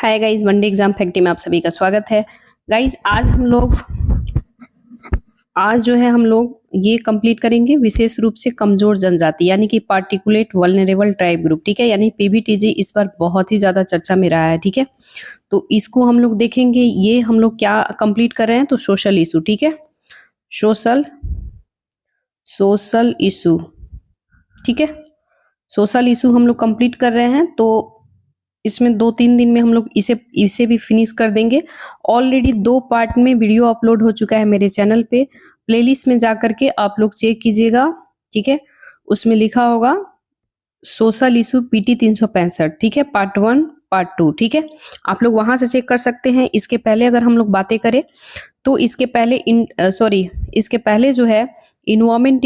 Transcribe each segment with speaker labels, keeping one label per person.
Speaker 1: Hi guys, one day exam factory में आप सभी का स्वागत है। गाइस आज जो है हम लोग ये कंप्लीट करेंगे विशेष रूप से कमजोर जनजाति यानी कि पार्टिकुलेट वल्नरेबल ट्राइब ग्रुप। ठीक है, यानी पीबीटीजी इस बार बहुत ही ज्यादा चर्चा में रहा है। ठीक है, तो इसको हम लोग देखेंगे। ये हम लोग क्या कंप्लीट कर रहे हैं, तो सोशल इशू। ठीक है, सोशल इशू। ठीक है, सोशल इशू हम लोग कंप्लीट कर रहे हैं, तो इसमें 2-3 दिन में हम लोग इसे भी फिनिश कर देंगे। ऑलरेडी 2 पार्ट में वीडियो अपलोड हो चुका है मेरे चैनल पे। प्लेलिस्ट में जा करके आप लोग चेक कीजिएगा। ठीक है, उसमें लिखा होगा सोशल इशू पीटी 365। ठीक है, पार्ट 1 पार्ट 2। ठीक है, आप लोग वहां से चेक कर सकते हैं। इसके पहले अगर हम लोग बातें करें तो इसके पहले जो है इन्वायरमेंट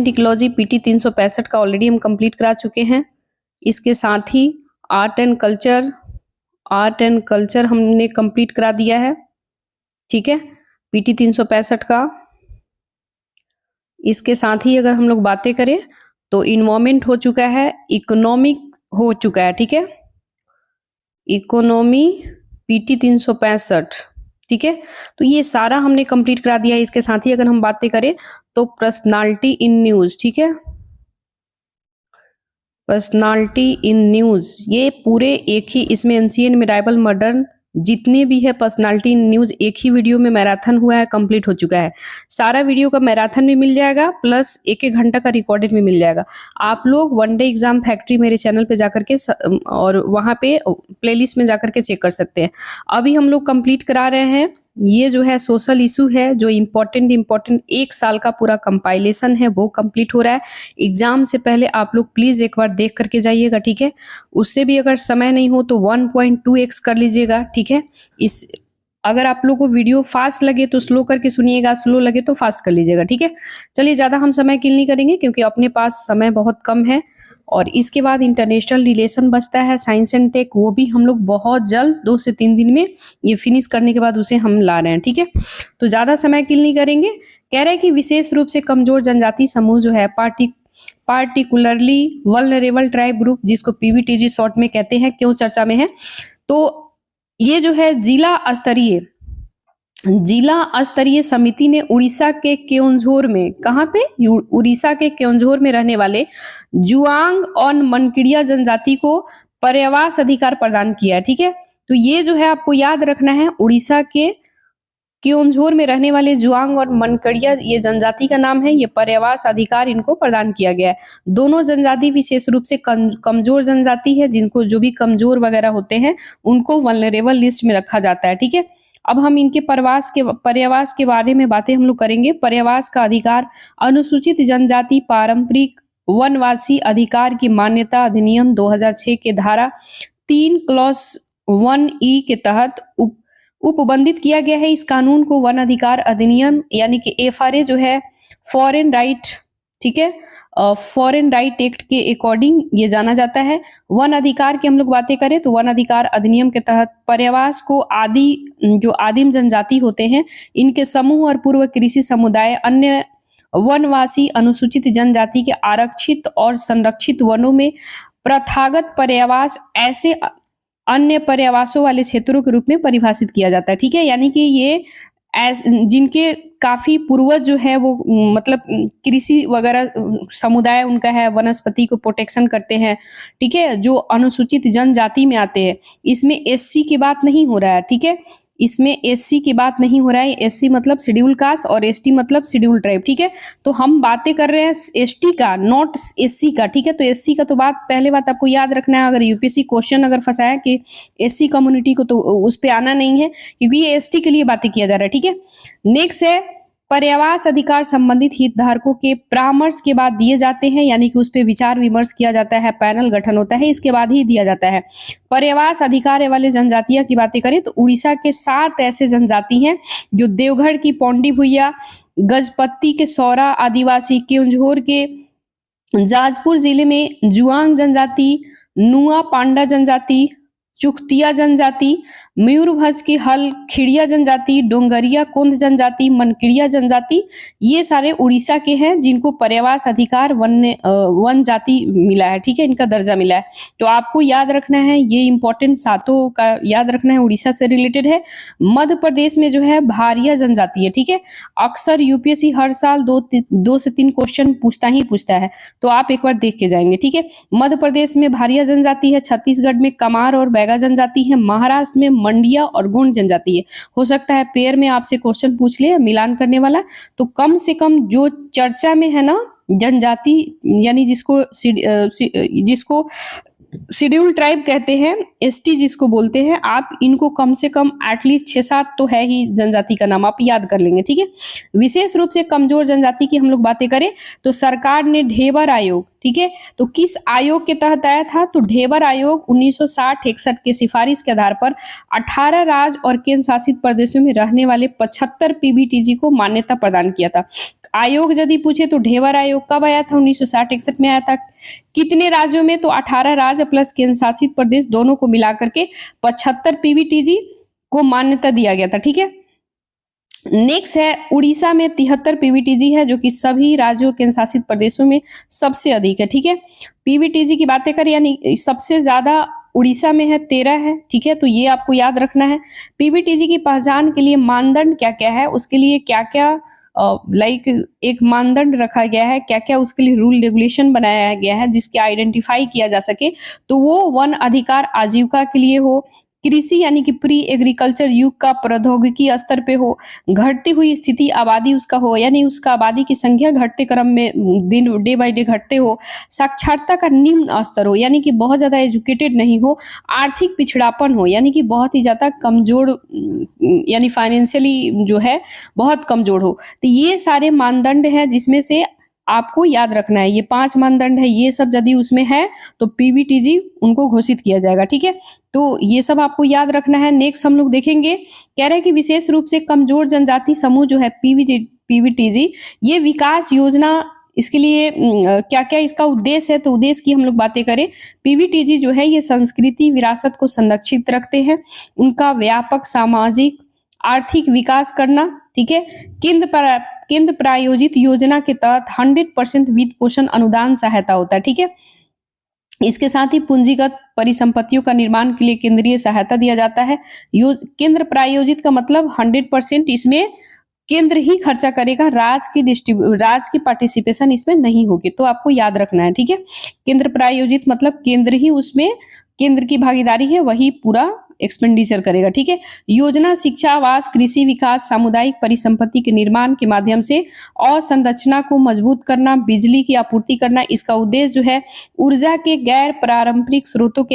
Speaker 1: इकोलॉजी पीटी 365 का ऑलरेडी हम कंप्लीट करा चुके हैं। इसके साथ ही आर्ट एंड कल्चर हमने कंप्लीट करा दिया है। ठीक है, पीटी 365 का। इसके साथ ही अगर हम लोग बातें करें तो इन्वायरमेंट हो चुका है, इकोनॉमिक हो चुका है। ठीक है, इकोनॉमी पीटी 365। ठीक है, तो ये सारा हमने कंप्लीट करा दिया है। इसके साथ ही अगर हम बातें करें तो पर्सनालिटी इन न्यूज। ठीक है, पर्सनालिटी इन न्यूज, ये पूरे एक ही इसमें एंशिएंट मिडाइवल मॉडर्न जितने भी है पर्सनालिटी इन न्यूज एक ही वीडियो में मैराथन हुआ है, कंप्लीट हो चुका है। सारा वीडियो का मैराथन भी मिल जाएगा, प्लस 1-1 घंटा का रिकॉर्डेड भी मिल जाएगा। आप लोग वनडे एग्जाम फैक्ट्री मेरे चैनल पे जाकर के और वहां पे प्लेलिस्ट में जाकर के चेक कर सकते हैं। अभी हम लोग कंप्लीट करा रहे हैं। ये जो है सोशल इशू है, जो इम्पोर्टेंट 1 साल का पूरा कंपाइलेशन है वो कंप्लीट हो रहा है। एग्जाम से पहले आप लोग प्लीज एक बार देख करके जाइएगा। ठीक है, उससे भी अगर समय नहीं हो तो 1.2x कर लीजिएगा। ठीक है, इस अगर आप लोग को वीडियो फास्ट लगे तो स्लो करके सुनिएगा, स्लो लगे तो फास्ट कर लीजिएगा। ठीक है, चलिए ज्यादा हम समय किल नहीं करेंगे क्योंकि अपने पास समय बहुत कम है। और इसके बाद इंटरनेशनल रिलेशन बचता है, साइंस एंड टेक, वो भी हम लोग बहुत जल्द 2 से 3 दिन में ये फिनिश करने के बाद उसे हम ला रहे हैं। ठीक है, तो ज्यादा समय किल नहीं करेंगे। कह रहे हैं कि विशेष रूप से कमजोर जनजाति समूह जो है पार्टिकुलरली वल्नरेबल ट्राइब ग्रुप, जिसको पीवीटीजी शॉर्ट में कहते हैं, क्यों चर्चा में है, तो ये जो है जिला स्तरीय समिति ने उड़ीसा के केओंझोर में, कहाँ पे, उड़ीसा के केओंझोर में रहने वाले जुआंग और मनकिड़िया जनजाति को पर्यावास अधिकार प्रदान किया है। ठीक है, तो ये जो है आपको याद रखना है, उड़ीसा के केओंझोर में रहने वाले जुआंग और मनकड़िया, ये जनजाति का नाम है, ये पर्यावास अधिकार इनको प्रदान किया गया है। दोनों जनजाति विशेष रूप से कमजोर जनजाति है, जिनको जो भी कमजोर वगैरह होते हैं उनको वल्नरेबल लिस्ट में रखा जाता है। ठीक है, अब हम इनके पर्यावास के बारे में बातें हम लोग करेंगे। पर्यावास का अधिकार अनुसूचित जनजाति पारंपरिक वनवासी अधिकार की मान्यता अधिनियम 2006 के धारा 3 क्लॉज 1E के तहत उपबंधित किया गया है। इस कानून को वन अधिकार अधिनियम यानी कि एफआरए जो है, फॉरेन राइट, ठीक है, फॉरेन राइट एक्ट के अकॉर्डिंग ये जाना जाता है। वन अधिकार की हम लोग बातें करें तो वन अधिकार अधिनियम के तहत पर्यावास को जो आदिम जनजाति होते हैं, इनके समूह और पूर्व कृषि समुदाय अन्य वनवासी अनुसूचित जनजाति के आरक्षित और संरक्षित वनों में प्रथागत पर्यावास ऐसे अन्य पर्यावासों वाले क्षेत्रों के रूप में परिभाषित किया जाता है। ठीक है, यानी कि ये जिनके काफी पूर्वज जो है वो मतलब कृषि वगैरह समुदाय उनका है, वनस्पति को प्रोटेक्शन करते हैं। ठीक है, जो अनुसूचित जनजाति में आते हैं, इसमें एससी की बात नहीं हो रहा है। ठीक है, इसमें एससी की बात नहीं हो रहा है। एससी मतलब शेड्यूल कास्ट और एसटी मतलब शेड्यूल ट्राइब। ठीक है, तो हम बातें कर रहे हैं एसटी का, नॉट एससी का। ठीक है, तो एससी का तो पहले बात आपको याद रखना है। अगर यूपीएससी क्वेश्चन अगर फंसाया कि एससी कम्युनिटी को, तो उस पर आना नहीं है क्योंकि ये एसटी के लिए बातें किया जा रहा है। ठीक है, नेक्स्ट है पर्यावास अधिकार संबंधित हितधारकों के परामर्श के बाद दिए जाते हैं, यानी कि उस पर विचार विमर्श किया जाता है, पैनल गठन होता है, इसके बाद ही दिया जाता है। पर्यावास अधिकार वाले जनजातियां की बातें करें तो उड़ीसा के 7 ऐसे जनजाति हैं जो देवघर की पौंडी भुइया, गजपति के सौरा आदिवासी, केओंझोर के जाजपुर जिले में जुआंग जनजाति, नुआ पांडा जनजाति, चुखतिया जनजाति, मयूरभंज की हल खिड़िया जनजाति, डोंगरिया कोंद जनजाति, मनकिड़िया जनजाति, ये सारे उड़ीसा के हैं जिनको पर्यावास अधिकार वन जाति मिला है, ठीक है, इनका दर्जा मिला है। तो आपको याद रखना है, ये इंपॉर्टेंट सातों का याद रखना है, उड़ीसा से रिलेटेड है। मध्य प्रदेश में जो है भारिया जनजाति है, ठीक है। अक्सर यूपीएससी हर साल 2 से 3 क्वेश्चन पूछता है, तो आप एक बार देख के जाएंगे, ठीक है। मध्य प्रदेश में भारिया जनजाति है, छत्तीसगढ़ में कमार और बैगा जनजाति है, महाराष्ट्र में मंडिया और गोंड जनजाति है। हो सकता है पेयर में आपसे क्वेश्चन पूछ ले मिलान करने वाला, तो कम से कम जो चर्चा में है ना जनजाति, यानी जिसको शेड्यूल ट्राइब कहते हैं, एसटी जिसको बोलते हैं, आप इनको कम से कम एटलीस्ट 6-7 तो है ही जनजाति का नाम, आप याद कर लेंगे, ठीक है। विशेष रूप से कमजोर जनजाति की हम लोग बातें करें तो सरकार ने ढेबर आयोग, ठीक है, तो किस आयोग के तहत आया था, तो ढेबर आयोग 1960-61 के सिफारिश के आधार पर 18 राज्य और केंद्र शासित प्रदेशों में रहने वाले 75 पीबीटीजी को मान्यता प्रदान किया था। आयोग यदि पूछे तो ढेबर आयोग कब आया था, 1960-61 में आया था। कितने राज्यों में, तो 18 राज्य प्लस केंद्र शासित प्रदेश दोनों को मिला करके 75 पीबीटीजी को मान्यता दिया गया था, ठीक है। नेक्स्ट है उड़ीसा में 73 पीबीटीजी है, जो कि सभी राज्यों केंद्र शासित प्रदेशों में सबसे अधिक है, ठीक है। पीबीटीजी की बातें करें यानी सबसे ज्यादा उड़ीसा में है, 13 है, ठीक है, तो ये आपको याद रखना है। पीबीटीजी की पहचान के लिए मानदंड क्या क्या है, उसके लिए क्या क्या एक मानदंड रखा गया है, क्या क्या उसके लिए रूल रेगुलेशन बनाया गया है जिसके आइडेंटिफाई किया जा सके, तो वो वन अधिकार आजीविका के लिए हो, कृषि यानी कि प्री एग्रीकल्चर युग का प्रौद्योगिकी स्तर पे हो, घटती हुई स्थिति आबादी उसका हो, यानी उसका आबादी की संख्या घटते क्रम में डे बाय डे घटते हो, साक्षरता का निम्न स्तर हो, यानी कि बहुत ज्यादा एजुकेटेड नहीं हो, आर्थिक पिछड़ापन हो, यानी कि बहुत ही ज्यादा कमजोर, यानी फाइनेंशियली जो है बहुत कमजोर हो। तो ये सारे मानदंड हैं जिसमें से आपको याद रखना है, ये 5 मानदंड है, ये सब यदि उसमें है तो पीबीटीजी उनको घोषित किया जाएगा, ठीक है। तो ये सब आपको याद रखना है। नेक्स्ट हम लोग देखेंगे, कह रहे हैं कि विशेष रूप से कमजोर जनजाति समूह जो है पीबीटीजी, ये विकास योजना, इसके लिए क्या क्या इसका उद्देश्य है, तो उद्देश्य की हम लोग बातें करें, पीबीटीजी जो है ये संस्कृति विरासत को संरक्षित रखते हैं, उनका व्यापक सामाजिक आर्थिक विकास करना, ठीक है। केंद्र प्रायोजित योजना के तहत 100% वित्त पोषण अनुदान सहायता होता है, ठीक है। इसके साथ ही पूंजीगत परिसंपत्तियों का निर्माण के लिए केंद्रीय सहायता दिया जाता है। केंद्र प्रायोजित का मतलब 100% इसमें केंद्र ही खर्चा करेगा, राज्य की पार्टिसिपेशन इसमें नहीं होगी, तो आपको याद रखना है, ठीक है। केंद्र प्रायोजित मतलब केंद्र ही उसमें, केंद्र की भागीदारी है, वही पूरा एक्सपेंडिचर करेगा, ठीक है। योजना शिक्षा, आवास, कृषि विकास, सामुदायिक परिसंपत्ति के निर्माण के माध्यम से अवसंरचना को मजबूत करना, बिजली की आपूर्ति करना, इसका उद्देश्य जो है ऊर्जा के गैर पारंपरिक स्रोतों के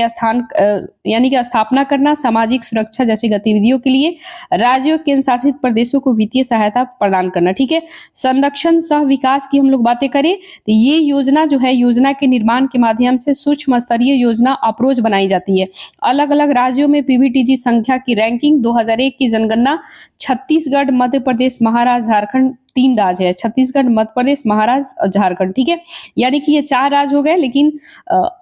Speaker 1: यानी कि स्थापना करना, सामाजिक सुरक्षा जैसी गतिविधियों के लिए राज्यों केंद्र शासित प्रदेशों को वित्तीय सहायता प्रदान करना, ठीक है। संरक्षण सह विकास की हम लोग बातें करें तो ये योजना जो है, योजना के निर्माण के माध्यम से सूक्ष्म स्तरीय योजना अप्रोच बनाई जाती है। अलग अलग राज्यों में पीबीटीजी संख्या की रैंकिंग 2001 की जनगणना छत्तीसगढ़, मध्य प्रदेश, महाराष्ट्र, झारखंड 3 राज्य है, छत्तीसगढ़, मध्य प्रदेश, महाराष्ट्र और झारखंड, ठीक है। यानी कि ये 4 राज्य हो गए, लेकिन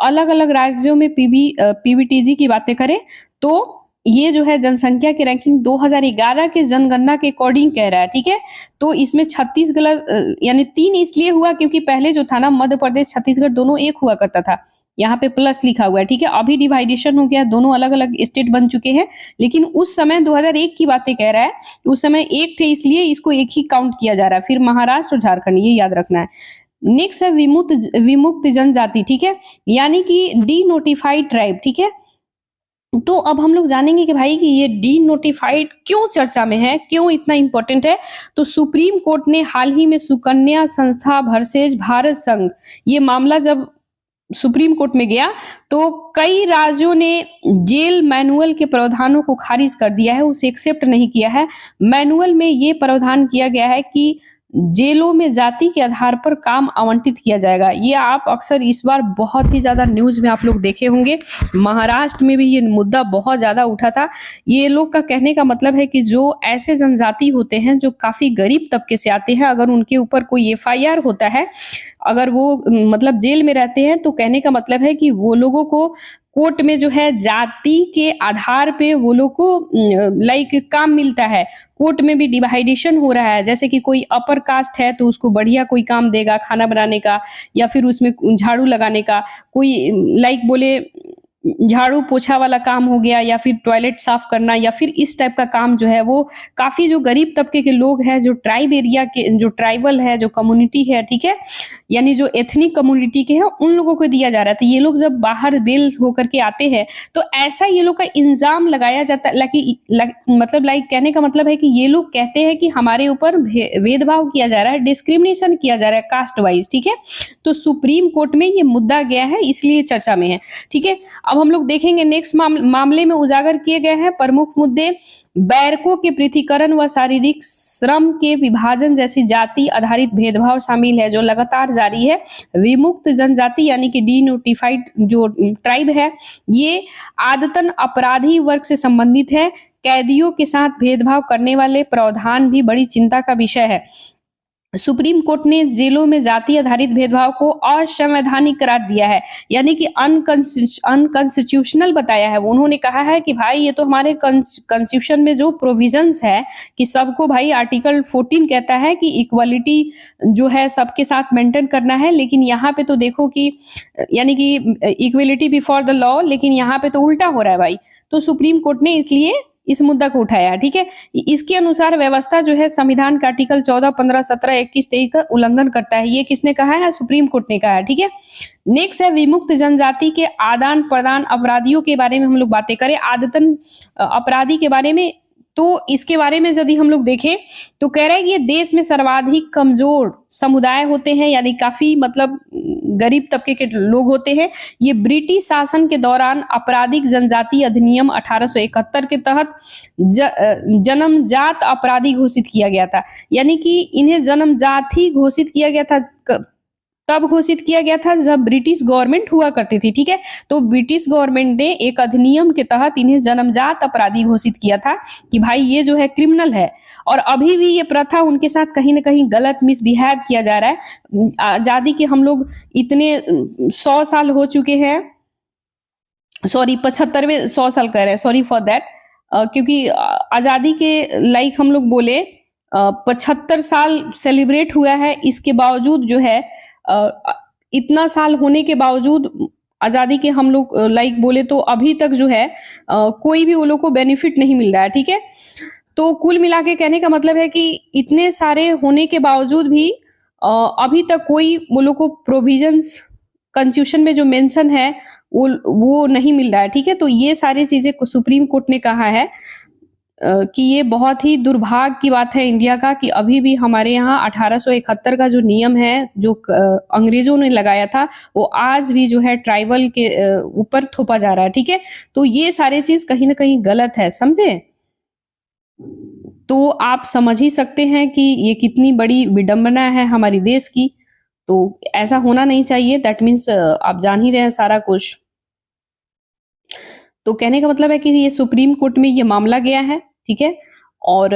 Speaker 1: अलग अलग राज्यों में पीबीटीजी की बातें करें तो ये जो है जनसंख्या की रैंकिंग 2011 के जनगणना के अकॉर्डिंग कह रहा है, ठीक है। तो इसमें छत्तीसगढ़ यानी 3 इसलिए हुआ क्योंकि पहले जो था ना मध्य प्रदेश छत्तीसगढ़ दोनों एक हुआ करता था, यहाँ पे प्लस लिखा हुआ है, ठीक है। अभी डिवाइडेशन हो गया, दोनों अलग अलग स्टेट बन चुके हैं, लेकिन उस समय 2001 की बातें कह रहा है, उस समय एक थे इसलिए इसको एक ही काउंट किया जा रहा है, फिर महाराष्ट्र और झारखंड, ये याद रखना है। नेक्स्ट है विमुक्त जनजाति, ठीक है, यानी कि डी नोटिफाइड ट्राइब, ठीक है। तो अब हम लोग जानेंगे कि भाई कि ये डी नोटिफाइड क्यों चर्चा में है, क्यों इतना इंपॉर्टेंट है। तो सुप्रीम कोर्ट ने हाल ही में सुकन्या संस्था वर्सेज भारत संघ, ये मामला जब सुप्रीम कोर्ट में गया तो कई राज्यों ने जेल मैनुअल के प्रावधानों को खारिज कर दिया है, उसे एक्सेप्ट नहीं किया है। मैनुअल में ये प्रावधान किया गया है कि जेलों में जाति के आधार पर काम आवंटित किया जाएगा। ये आप अक्सर इस बार बहुत ही ज्यादा न्यूज में आप लोग देखे होंगे, महाराष्ट्र में भी ये मुद्दा बहुत ज्यादा उठा था। ये लोग का कहने का मतलब है कि जो ऐसे जनजाति होते हैं जो काफी गरीब तबके से आते हैं, अगर उनके ऊपर कोई एफआईआर होता है, अगर वो मतलब जेल में रहते हैं, तो कहने का मतलब है कि वो लोगों को कोर्ट में जो है जाति के आधार पे वो लोग को लाइक काम मिलता है। कोर्ट में भी डिवाइडेशन हो रहा है, जैसे कि कोई अपर कास्ट है तो उसको बढ़िया कोई काम देगा खाना बनाने का, या फिर उसमें झाड़ू लगाने का, कोई लाइक बोले झाड़ू पोछा वाला काम हो गया, या फिर टॉयलेट साफ करना, या फिर इस टाइप का काम जो है वो काफ़ी जो गरीब तबके के लोग हैं, जो ट्राइब एरिया के जो ट्राइबल है, जो कम्युनिटी है, ठीक है? यानी जो एथनिक कम्युनिटी के हैं, उन लोगों को दिया जा रहा है। तो ये लोग जब बाहर बेल होकर के आते हैं, तो ऐसा ये लोग का इल्ज़ाम लगाया जाता है, मतलब लाइक कहने का मतलब है कि ये लोग कहते हैं कि हमारे ऊपर भेदभाव किया जा रहा है, डिस्क्रिमिनेशन किया जा रहा है कास्ट वाइज़, ठीक है? तो सुप्रीम कोर्ट में ये मुद्दा गया है, इसलिए चर्चा में है, ठीक है? अब हम लोग देखेंगे नेक्स्ट मामले में उजागर किए गए हैं प्रमुख मुद्दे। बैरकों के पृथक्करण व शारीरिक श्रम के विभाजन जैसी जाति आधारित भेदभाव शामिल है, जो लगातार जारी है। विमुक्त जनजाति यानी कि डीनोटिफाइड जो ट्राइब है, ये आदतन अपराधी वर्ग से संबंधित है। कैदियों के साथ भेदभाव करने वाले प्रावधान भी बड़ी चिंता का विषय है। सुप्रीम कोर्ट ने जेलों में जाति आधारित भेदभाव को असंवैधानिक करार दिया है, यानी कि अनकॉन्स्टिट्यूशनल बताया है। उन्होंने कहा है कि भाई ये तो हमारे कॉन्स्टिट्यूशन में जो प्रोविजंस है कि सबको, भाई आर्टिकल 14 कहता है कि इक्वालिटी जो है सबके साथ मेंटेन करना है, लेकिन यहाँ पे तो देखो कि यानी कि इक्वलिटी बिफोर द लॉ, लेकिन यहाँ पे तो उल्टा हो रहा है भाई। तो सुप्रीम कोर्ट ने इसलिए इस मुद्दा को उठाया, ठीक है? इसके अनुसार व्यवस्था जो है संविधान का आर्टिकल 14, 15, 17, 21, 23 का उल्लंघन करता है। ये किसने कहा है? सुप्रीम कोर्ट ने कहा है, ठीक है? नेक्स्ट है विमुक्त जनजाति के आदान प्रदान अपराधियों के बारे में हम लोग बातें करें। आदतन अपराधी के बारे में, तो इसके बारे में यदि हम लोग देखें तो कह रहा है कि ये देश में सर्वाधिक कमजोर समुदाय होते हैं, यानी काफी मतलब गरीब तबके के लोग होते हैं। ये ब्रिटिश शासन के दौरान आपराधिक जनजाति अधिनियम 1871 के तहत जन्मजात अपराधी घोषित किया गया था, यानी कि इन्हें जन्मजात ही घोषित किया गया था। तब घोषित किया गया था जब ब्रिटिश गवर्नमेंट हुआ करती थी, ठीक है? तो ब्रिटिश गवर्नमेंट ने एक अधिनियम के तहत इन्हें जन्मजात अपराधी घोषित किया था कि भाई ये जो है क्रिमिनल है, और अभी भी ये प्रथा उनके साथ कहीं ना कहीं गलत मिसबिहेव किया जा रहा है। आजादी के हम लोग इतने 100 साल हो चुके हैं, सॉरी 75वें 100 साल कह रहे हैं, सॉरी फॉर दैट, क्योंकि आजादी के लाइक हम लोग बोले 75 साल सेलिब्रेट हुआ है, इसके बावजूद जो है इतना साल होने के बावजूद आजादी के हम लोग लाइक बोले तो अभी तक जो है कोई भी वो लोग को बेनिफिट नहीं मिल रहा है, ठीक है? तो कुल मिला के कहने का मतलब है कि इतने सारे होने के बावजूद भी अभी तक कोई वो लोग को प्रोविजंस कॉन्स्टिट्यूशन में जो मेंशन है वो नहीं मिल रहा है, ठीक है? तो ये सारी चीजें सुप्रीम कोर्ट ने कहा है कि ये बहुत ही दुर्भाग्य की बात है इंडिया का कि अभी भी हमारे यहाँ 1871 का जो नियम है, जो अंग्रेजों ने लगाया था, वो आज भी जो है ट्राइबल के ऊपर थोपा जा रहा है, ठीक है? तो ये सारी चीज कहीं ना कहीं गलत है, समझे? तो आप समझ ही सकते हैं कि ये कितनी बड़ी विडंबना है हमारी देश की। तो ऐसा होना नहीं चाहिए। दैट मीन्स आप जान ही रहे हैं सारा कुछ। तो कहने का मतलब है कि ये सुप्रीम कोर्ट में ये मामला गया है, ठीक है? और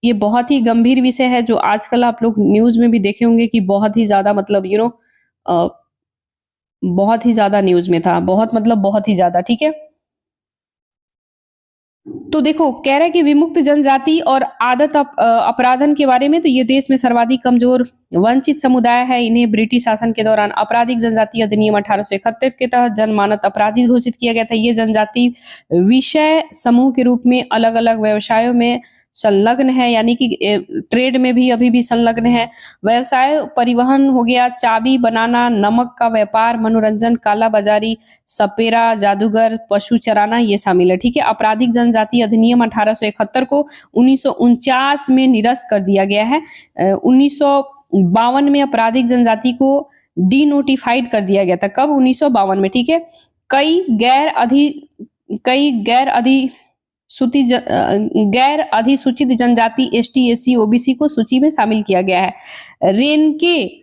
Speaker 1: ये बहुत ही गंभीर विषय है, जो आजकल आप लोग न्यूज़ में भी देखे होंगे कि बहुत ही ज़्यादा मतलब अ, बहुत ही ज़्यादा न्यूज़ में था। बहुत मतलब बहुत ही ज़्यादा, ठीक है? तो देखो कह रहा है कि विमुक्त जनजाति और अपराधन के बारे में, तो ये देश में सर्वाधिक कमजोर वंचित समुदाय है। इन्हें ब्रिटिश शासन के दौरान आपराधिक जनजाति अधिनियम 1871 के तहत जनमानत अपराधी घोषित किया गया था। ये जनजाति विषय समूह के रूप में अलग अलग व्यवसायों में संलग्न है, यानी कि ट्रेड में भी अभी भी संलग्न है। व्यवसाय परिवहन हो गया, चाबी बनाना, नमक का व्यापार, मनोरंजन, काला बाजारी, सपेरा, जादूगर, पशु चराना, ये शामिल है, ठीक है? आपराधिक जनजाति अधिनियम 1871 को 1949 में निरस्त कर दिया गया है। 1952 में आपराधिक जनजाति को डीनोटिफाइड कर दिया गया था। कब? 1952 में, ठीक है? कई गैर अधिसूचित जनजाति एसटी, एससी, ओबीसी को सूची में शामिल किया गया है। रेनके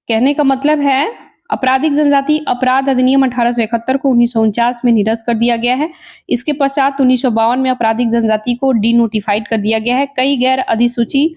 Speaker 1: कहने का मतलब है आपराधिक जनजाति अपराध अधिनियम 1871 को 1949 में निरस्त कर दिया गया है। इसके पश्चात 1952 में आपराधिक जनजाति को डीनोटिफाइड कर दिया गया है। कई गैर अधिसूची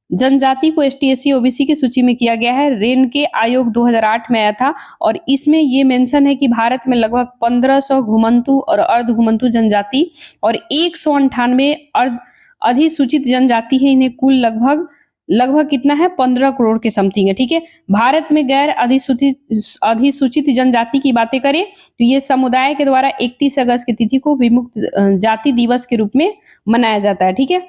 Speaker 1: जनजाति को एसटी एससी ओबीसी की सूची में किया गया है। रेनके आयोग 2008 में आया था और इसमें ये मेंशन है कि भारत में लगभग 1500 घुमंतु और अर्ध घुमंतु जनजाति और 198 अर्ध अधिसूचित जनजाति है। इन्हें कुल लगभग लगभग कितना है 15 करोड़ के समथिंग है। ठीक है, भारत में गैर अधिसूचित जनजाति की बातें करें तो ये समुदाय के द्वारा 31 अगस्त की तिथि को विमुक्त जाति दिवस के रूप में मनाया जाता है। ठीक है,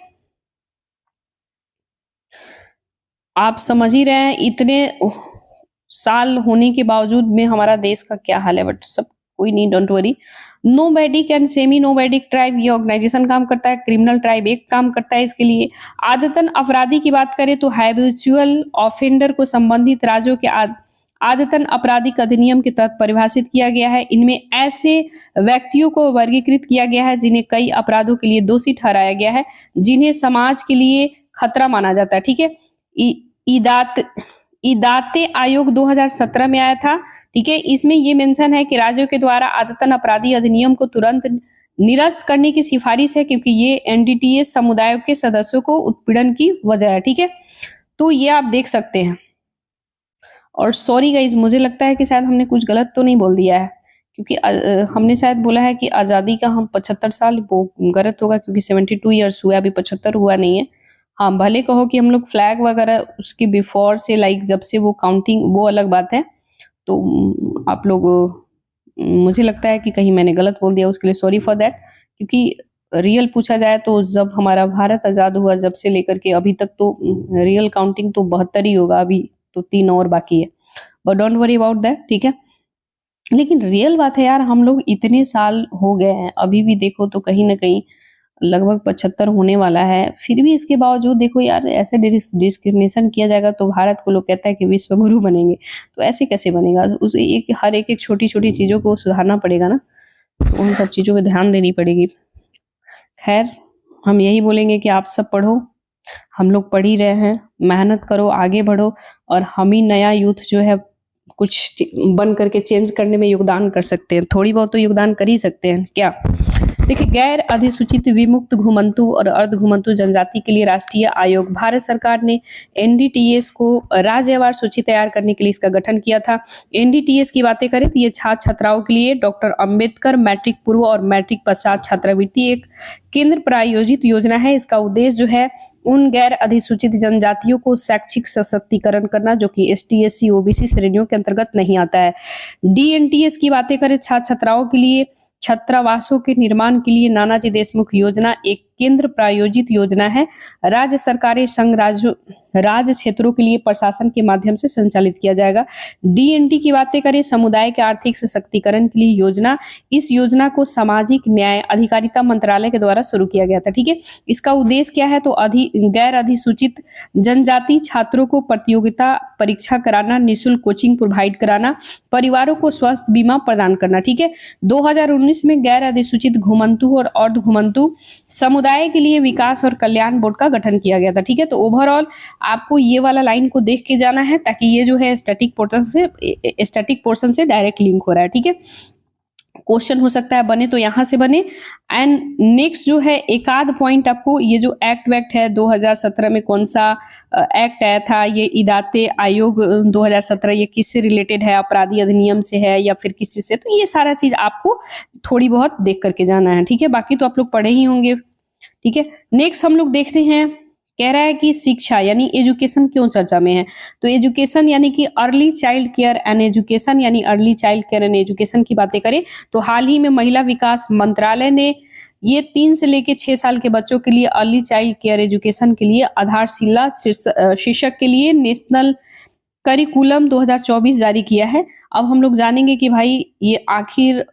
Speaker 1: आप समझ ही रहे हैं इतने साल होने के बावजूद में हमारा देश का क्या हाल है, बट सब कोई नहीं, don't worry. Nomadic and semi nomadic tribe ये ऑर्गेनाइजेशन काम करता है। क्रिमिनल ट्राइब एक काम करता है इसके लिए। आदतन अपराधी की बात करें तो हैबिचुअल ऑफेंडर को संबंधित राज्यों के आदतन आपराधिक अधिनियम के तहत परिभाषित किया गया है। इनमें ऐसे व्यक्तियों को वर्गीकृत किया गया है जिन्हें कई अपराधों के लिए दोषी ठहराया गया है, जिन्हें समाज के लिए खतरा माना जाता है। ठीक है, इदाते आयोग 2017 में आया था। ठीक है, इसमें ये मेंशन है कि राज्यों के द्वारा आदतन अपराधी अधिनियम को तुरंत निरस्त करने की सिफारिश है, क्योंकि ये एनडीटीएस समुदायों के सदस्यों को उत्पीड़न की वजह है। ठीक है, तो ये आप देख सकते हैं। और सॉरी गाइज, मुझे लगता है कि शायद हमने कुछ गलत तो नहीं बोल दिया है, क्योंकि हमने शायद बोला है कि आज़ादी का हम 75 साल, वो गलत होगा क्योंकि 72 ईयर्स हुआ, अभी 75 हुआ नहीं है। हाँ, भले कहो कि हम लोग फ्लैग वगैरह उसके बिफोर से लाइक जब से वो काउंटिंग, वो अलग बात है। तो आप लोग, मुझे लगता है कि कहीं मैंने गलत बोल दिया, उसके लिए सॉरी फॉर दैट। क्योंकि रियल पूछा जाए तो जब हमारा भारत आज़ाद हुआ जब से लेकर के अभी तक तो रियल काउंटिंग तो 72 ही होगा, अभी तो 3 और बाकी है, but don't worry about that. ठीक है, लेकिन रियल बात है यार, हम लोग इतने साल हो गए हैं, अभी भी देखो तो कहीं ना कहीं लगभग 75 होने वाला है, फिर भी इसके बावजूद देखो यार, ऐसे डिस्क्रिमिनेशन किया जाएगा तो भारत को लोग कहता है कि विश्व गुरु बनेंगे, तो ऐसे कैसे बनेगा? उसे हर एक छोटी छोटी चीज़ों को सुधारना पड़ेगा ना, तो उन सब चीज़ों पे ध्यान देनी पड़ेगी। खैर, हम यही बोलेंगे कि आप सब पढ़ो, हम लोग पढ़ ही रहे हैं, मेहनत करो, आगे बढ़ो, और हम ही नया यूथ जो है कुछ बन करके चेंज करने में योगदान कर सकते हैं। थोड़ी बहुत तो योगदान कर ही सकते हैं क्या? देखिए, गैर अधिसूचित विमुक्त घुमंतु और अर्ध घुमंतु जनजाति के लिए राष्ट्रीय आयोग, भारत सरकार ने एनडीटीएस को राज्यवार सूची तैयार करने के लिए इसका गठन किया था। एनडीटीएस की बातें करें तो ये छात्र छात्राओं के लिए डॉक्टर अंबेडकर मैट्रिक पूर्व और मैट्रिक पश्चात छात्रवृत्ति एक केंद्र प्रायोजित योजना है। इसका उद्देश्य जो है उन गैर अधिसूचित जनजातियों को शैक्षिक सशक्तिकरण करना जो कि एसटी एससी ओबीसी श्रेणियों के अंतर्गत नहीं आता है। डीएनटीएस की बातें करें, छात्र छात्राओं के लिए छात्रावासों के निर्माण के लिए नानाजी देशमुख योजना एक केंद्र प्रायोजित योजना है। राज्य सरकारें संघ राज्य क्षेत्रों के लिए प्रशासन के माध्यम से संचालित किया जाएगा। डीएनटी की बातें करें, समुदाय के आर्थिक सशक्तिकरण के लिए योजना। इस योजना को सामाजिक न्याय अधिकारिता मंत्रालय के द्वारा शुरू किया गया था। ठीक है, इसका उद्देश्य क्या है? तो गैर अधिसूचित जनजाति छात्रों को प्रतियोगिता परीक्षा कराना, निःशुल्क कोचिंग प्रोवाइड कराना, परिवारों को स्वास्थ्य बीमा प्रदान करना। ठीक है, 2019 में गैर अधिसूचित घुमंतु और अर्ध घुमंतु समुदाय के लिए विकास और कल्याण बोर्ड का गठन किया गया था। ठीक है, तो ओवरऑल आपको ये वाला लाइन को देख के जाना है, ताकि ये जो है स्टैटिक पोर्शन से डायरेक्ट लिंक हो रहा है। ठीक है, क्वेश्चन हो सकता है बने तो यहाँ से बने। एंड नेक्स्ट जो है एक आध पॉइंट आपको, ये जो एक्ट है 2017 में कौन सा एक्ट आया था, ये इदाते आयोग 2017, ये किससे रिलेटेड है? अपराधी अधिनियम से है या फिर किस चीज से? तो ये सारा चीज आपको थोड़ी बहुत देख करके जाना है। ठीक है, बाकी तो आप लोग पढ़े ही होंगे। ठीक है, नेक्स्ट हम लोग देखते हैं, कह रहा है कि शिक्षा यानी एजुकेशन क्यों चर्चा में है? तो एजुकेशन यानी कि early child care and education, यानी early child care and education की बातें करें तो हाल ही में महिला विकास मंत्रालय ने ये 3 से लेके 6 साल के बच्चों के लिए अर्ली चाइल्ड केयर एजुकेशन के लिए आधारशिला शीर्षक के लिए नेशनल करिकुलम 2024 जारी किया है। अब हम लोग जानेंगे कि भाई ये आखिर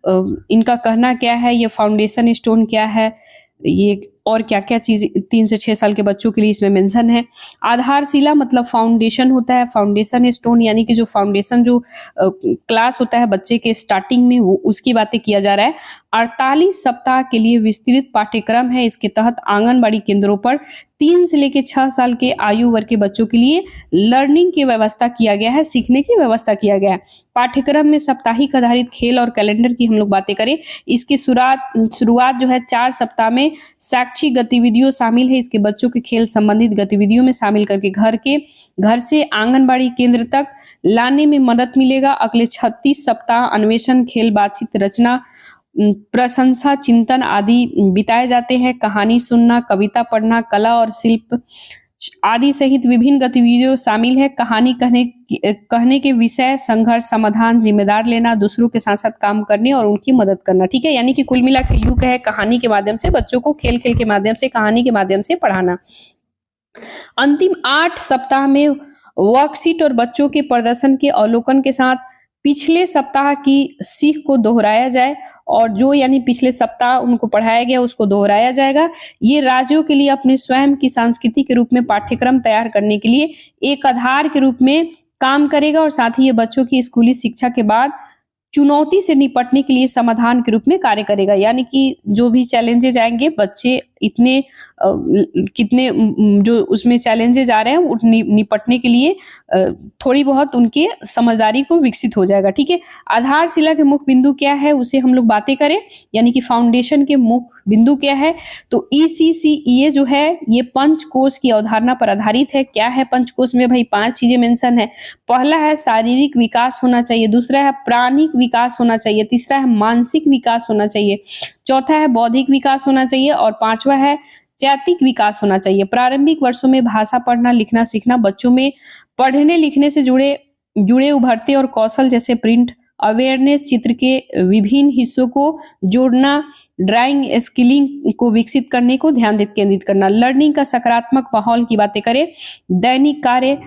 Speaker 1: इनका कहना क्या है, ये फाउंडेशन स्टोन क्या है, ये और क्या क्या चीज 3 से 6 साल के बच्चों के लिए इसमें मेंशन है। आधारशिला मतलब फाउंडेशन होता है, फाउंडेशन स्टोन यानी कि जो फाउंडेशन जो क्लास होता है बच्चे के स्टार्टिंग में, वो उसकी बातें किया जा रहा है। 48 सप्ताह के लिए विस्तृत पाठ्यक्रम है। इसके तहत आंगनबाड़ी केंद्रों पर 3 से लेकर 6 साल के आयु वर्ग के बच्चों के लिए लर्निंग की व्यवस्था किया गया है, सीखने की व्यवस्था किया गया है। पाठ्यक्रम में साप्ताहिक आधारित खेल और कैलेंडर की हम लोग बातें करें, इसकी शुरुआत जो है 4 सप्ताह में शैक्षिक गतिविधियों शामिल है। इसके बच्चों के खेल संबंधित गतिविधियों में शामिल करके घर से आंगनबाड़ी केंद्र तक लाने में मदद मिलेगा। अगले 36 सप्ताह अन्वेषण, खेल, बातचीत, रचना, प्रशंसा, चिंतन आदि बिताए जाते हैं। कहानी सुनना, कविता पढ़ना, कला और शिल्प आदि सहित विभिन्न गतिविधियों शामिल है। कहानी कहने के विषय, संघर्ष समाधान, जिम्मेदार लेना, दूसरों के साथ साथ काम करने और उनकी मदद करना। ठीक है, यानी कि कुल मिला के युग है कहानी के माध्यम से बच्चों को खेल के माध्यम से, कहानी के माध्यम से पढ़ाना। अंतिम 8 सप्ताह में वर्कशीट और बच्चों के प्रदर्शन के अवलोकन के साथ पिछले सप्ताह की सीख को दोहराया जाए, और जो यानी पिछले सप्ताह उनको पढ़ाया गया उसको दोहराया जाएगा। ये राज्यों के लिए अपने स्वयं की संस्कृति के रूप में पाठ्यक्रम तैयार करने के लिए एक आधार के रूप में काम करेगा, और साथ ही ये बच्चों की स्कूली शिक्षा के बाद चुनौती से निपटने के लिए समाधान के रूप में कार्य करेगा। यानी कि जो भी चैलेंजेज आएंगे, बच्चे इतने कितने जो उसमें चैलेंजेज आ रहे हैं निपटने के लिए थोड़ी बहुत उनके समझदारी को विकसित हो जाएगा। ठीक है, आधारशिला के मुख्य बिंदु क्या है उसे हम लोग बातें करें, यानी कि फाउंडेशन के मुख्य बिंदु क्या है, तो ECCEA जो है ये पंचकोश की अवधारणा पर आधारित है। क्या है पंचकोश में भाई? 5 चीजें मेंशन है। पहला है शारीरिक विकास होना चाहिए, दूसरा है प्राणिक विकास होना चाहिए, तीसरा है मानसिक विकास होना चाहिए, चौथा है बौद्धिक विकास होना चाहिए, और 5वां है चैतिक विकास होना चाहिए। प्रारंभिक वर्षों में भाषा पढ़ना लिखना सीखना, बच्चों में पढ़ने लिखने से जुड़े उभरते और कौशल जैसे प्रिंट अवेयरनेस, चित्र के विभिन्न हिस्सों को जोड़ना, ड्राइंग स्किलिंग को विकसित करने को ध्यान केंद्रित करना। लर्निंग का सकारात्मक माहौल की बातें करें, दैनिक कार्य,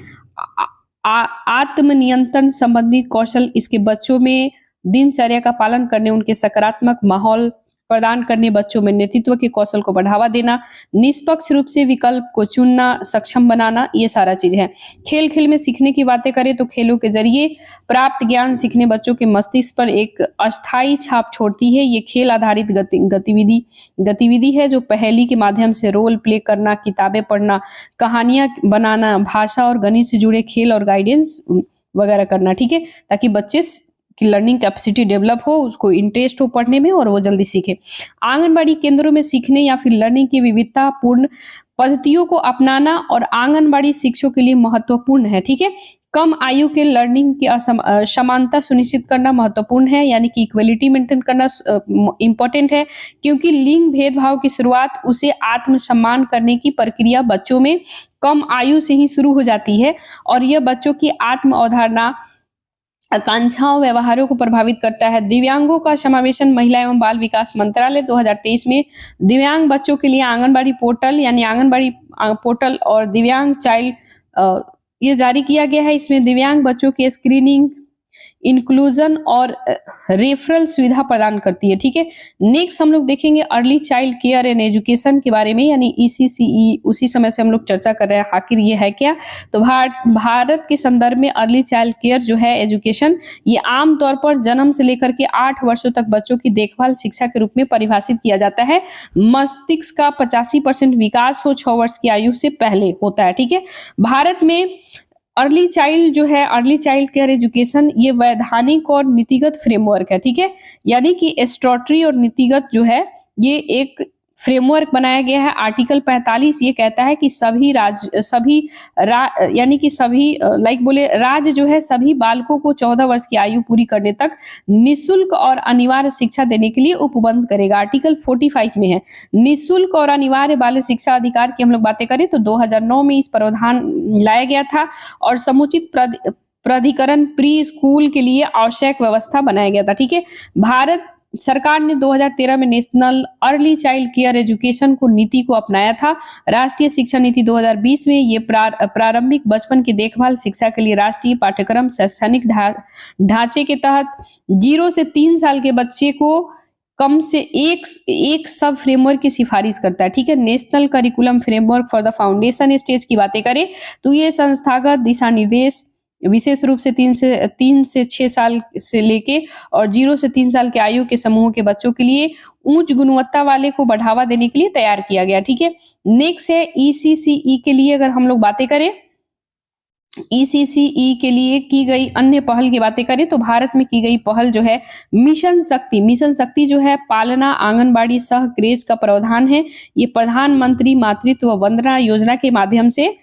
Speaker 1: आत्मनियंत्रण संबंधी कौशल, इसके बच्चों में दिनचर्या का पालन करने, उनके सकारात्मक माहौल प्रदान करने, बच्चों में नेतृत्व के कौशल को बढ़ावा देना, निष्पक्ष रूप से विकल्प को चुनना, सक्षम बनाना, ये सारा चीज है। खेल में सीखने की बातें करें तो खेलों के जरिए प्राप्त ज्ञान सीखने बच्चों के मस्तिष्क पर एक अस्थायी छाप छोड़ती है। ये खेल आधारित गतिविधि है जो पहेली के माध्यम से रोल प्ले करना, किताबें पढ़ना, कहानियां बनाना, भाषा और गणित से जुड़े खेल और गाइडेंस वगैरह करना। ठीक है, ताकि बच्चे की लर्निंग कैपेसिटी डेवलप हो, उसको इंटरेस्ट हो पढ़ने में और वो जल्दी सीखे। आंगनबाड़ी केंद्रों में सीखने या फिर लर्निंग की विविधतापूर्ण पद्धतियों को अपनाना और आंगनबाड़ी शिक्षकों के लिए महत्वपूर्ण है। ठीक है, कम आयु के लर्निंग की समानता सुनिश्चित करना महत्वपूर्ण है, यानी कि इक्वलिटी मेंटेन करना इंपॉर्टेंट है, क्योंकि लिंग भेदभाव की शुरुआत उसे आत्मसम्मान करने की प्रक्रिया बच्चों में कम आयु से ही शुरू हो जाती है, और यह बच्चों की आत्म अवधारणा, आकांक्षाओं, व्यवहारों को प्रभावित करता है। दिव्यांगों का समावेशन, महिला एवं बाल विकास मंत्रालय 2023 में दिव्यांग बच्चों के लिए आंगनबाड़ी पोर्टल यानी आंगनबाड़ी पोर्टल और दिव्यांग चाइल्ड ये जारी किया गया है। इसमें दिव्यांग बच्चों की स्क्रीनिंग, इंक्लूजन और रेफरल सुविधा प्रदान करती है। ठीक है, नेक्स्ट हम लोग देखेंगे early child care and education के बारे में, यानी ECCE। उसी समय से हम लोग चर्चा कर रहे हैं, आखिर ये है क्या। तो भारत के संदर्भ में अर्ली चाइल्ड केयर जो है एजुकेशन, ये आमतौर पर जन्म से लेकर के 8 वर्षों तक बच्चों की देखभाल शिक्षा के रूप में परिभाषित किया जाता है। मस्तिष्क का 85% विकास हो 6 वर्ष की आयु से पहले होता है। ठीक है, भारत में अर्ली चाइल्ड केयर एजुकेशन ये वैधानिक और नीतिगत फ्रेमवर्क है। ठीक है, यानी कि स्टैट्यूटरी और नीतिगत जो है ये एक फ्रेमवर्क बनाया गया है। आर्टिकल 45 ये कहता है कि राज्य जो है सभी बालकों को 14 वर्ष की आयु पूरी करने तक निःशुल्क और अनिवार्य शिक्षा देने के लिए उपबंध करेगा। आर्टिकल 45 में है निःशुल्क और अनिवार्य बाल शिक्षा अधिकार की हम लोग बातें करें तो 2009 में इस प्रावधान लाया गया था, और समुचित प्राधिकरण प्री स्कूल के लिए आवश्यक व्यवस्था बनाया गया था। ठीक है, भारत सरकार ने 2013 में national early child care education को नीति को अपनाया था। राष्ट्रीय शिक्षा नीति 2020 में ये प्रारंभिक बचपन की देखभाल शिक्षा के लिए राष्ट्रीय पाठ्यक्रम शैक्षणिक ढांचे के तहत 0 से 3 साल के बच्चे को कम से एक सब फ्रेमवर्क की सिफारिश करता है, ठीक है। National curriculum framework for the foundation stage की बातें करें तो ये संस्थागत दिशा निर्देश विशेष रूप से 3 से 6 साल से लेके और 0 से 3 साल के आयु के समूहों के बच्चों के लिए उच्च गुणवत्ता वाले को बढ़ावा देने के लिए तैयार किया गया, ठीक है। नेक्स्ट है ईसीसीई के लिए अगर हम लोग बातें करें, ईसीसीई के लिए की गई अन्य पहल की बातें करें तो भारत में की गई पहल जो है मिशन शक्ति जो है पालना आंगनबाड़ी सह क्रेज का प्रावधान है। ये प्रधानमंत्री मातृत्व वंदना योजना के माध्यम से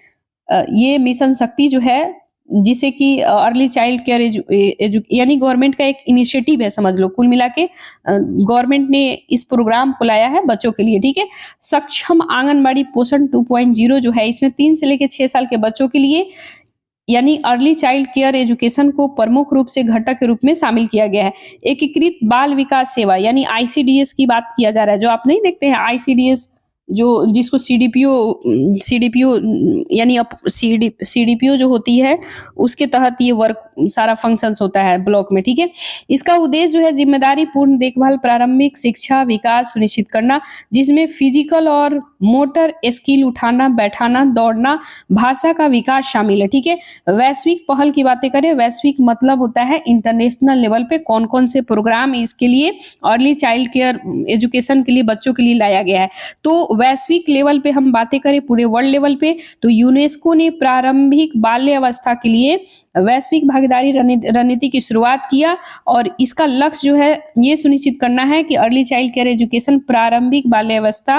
Speaker 1: ये मिशन शक्ति जो है जिसे कि अर्ली चाइल्ड केयर यानी गवर्नमेंट का एक इनिशिएटिव है, समझ लो। कुल मिला के गवर्नमेंट ने इस प्रोग्राम को लाया है बच्चों के लिए, ठीक है। सक्षम आंगनबाड़ी पोषण 2.0 जो है इसमें 3 से लेकर 6 साल के बच्चों के लिए यानी अर्ली चाइल्ड केयर एजुकेशन को प्रमुख रूप से घटक के रूप में शामिल किया गया है। एकीकृत बाल विकास सेवा यानी आईसीडीएस की बात किया जा रहा है, जो आप नहीं देखते हैं आईसीडीएस जो जिसको सीडीपीओ यानी सीडीपीओ जो होती है उसके तहत ये वर्क सारा फंक्शंस होता है ब्लॉक में, ठीक है। इसका उद्देश्य जो है जिम्मेदारी पूर्ण देखभाल प्रारंभिक शिक्षा विकास सुनिश्चित करना, जिसमें फिजिकल और मोटर स्किल उठाना बैठाना दौड़ना भाषा का विकास शामिल है, ठीक है। वैश्विक पहल की बातें करें, वैश्विक मतलब होता है इंटरनेशनल लेवल पे कौन कौन से प्रोग्राम इसके लिए अर्ली चाइल्ड केयर एजुकेशन के लिए बच्चों के लिए लाया गया है। तो वैश्विक लेवल पे हम बातें करें पूरे वर्ल्ड लेवल पे तो यूनेस्को ने प्रारंभिक बाल्य अवस्था के लिए वैश्विक भागीदारी रणनीति की शुरुआत किया और इसका लक्ष्य जो है ये सुनिश्चित करना है कि अर्ली चाइल्ड केयर एजुकेशन प्रारंभिक बाल्यावस्था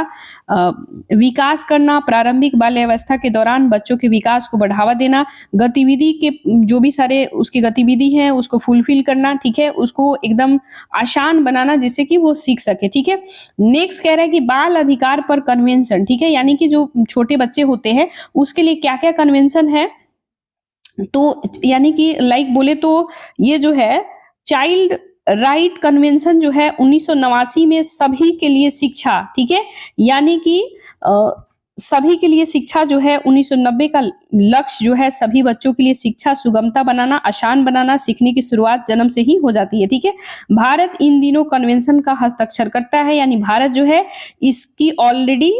Speaker 1: विकास करना, प्रारंभिक बाल्यावस्था के दौरान बच्चों के विकास को बढ़ावा देना, गतिविधि के जो भी सारे उसकी गतिविधि हैं उसको फुलफिल करना, ठीक है, उसको एकदम आसान बनाना जिससे कि वो सीख सके, ठीक है। नेक्स्ट कह रहा है कि बाल अधिकार पर कन्वेंशन, ठीक है, यानी कि जो छोटे बच्चे होते हैं उसके लिए क्या क्या कन्वेंशन है। तो यानी कि लाइक बोले तो ये जो है चाइल्ड राइट कन्वेंशन जो है 1989 में सभी के लिए शिक्षा, ठीक है, यानी कि सभी के लिए शिक्षा जो है 1990 का लक्ष्य जो है सभी बच्चों के लिए शिक्षा सुगमता बनाना आसान बनाना, सीखने की शुरुआत जन्म से ही हो जाती है, ठीक है। भारत इन दिनों कन्वेंशन का हस्ताक्षर करता है, यानी भारत जो है इसकी ऑलरेडी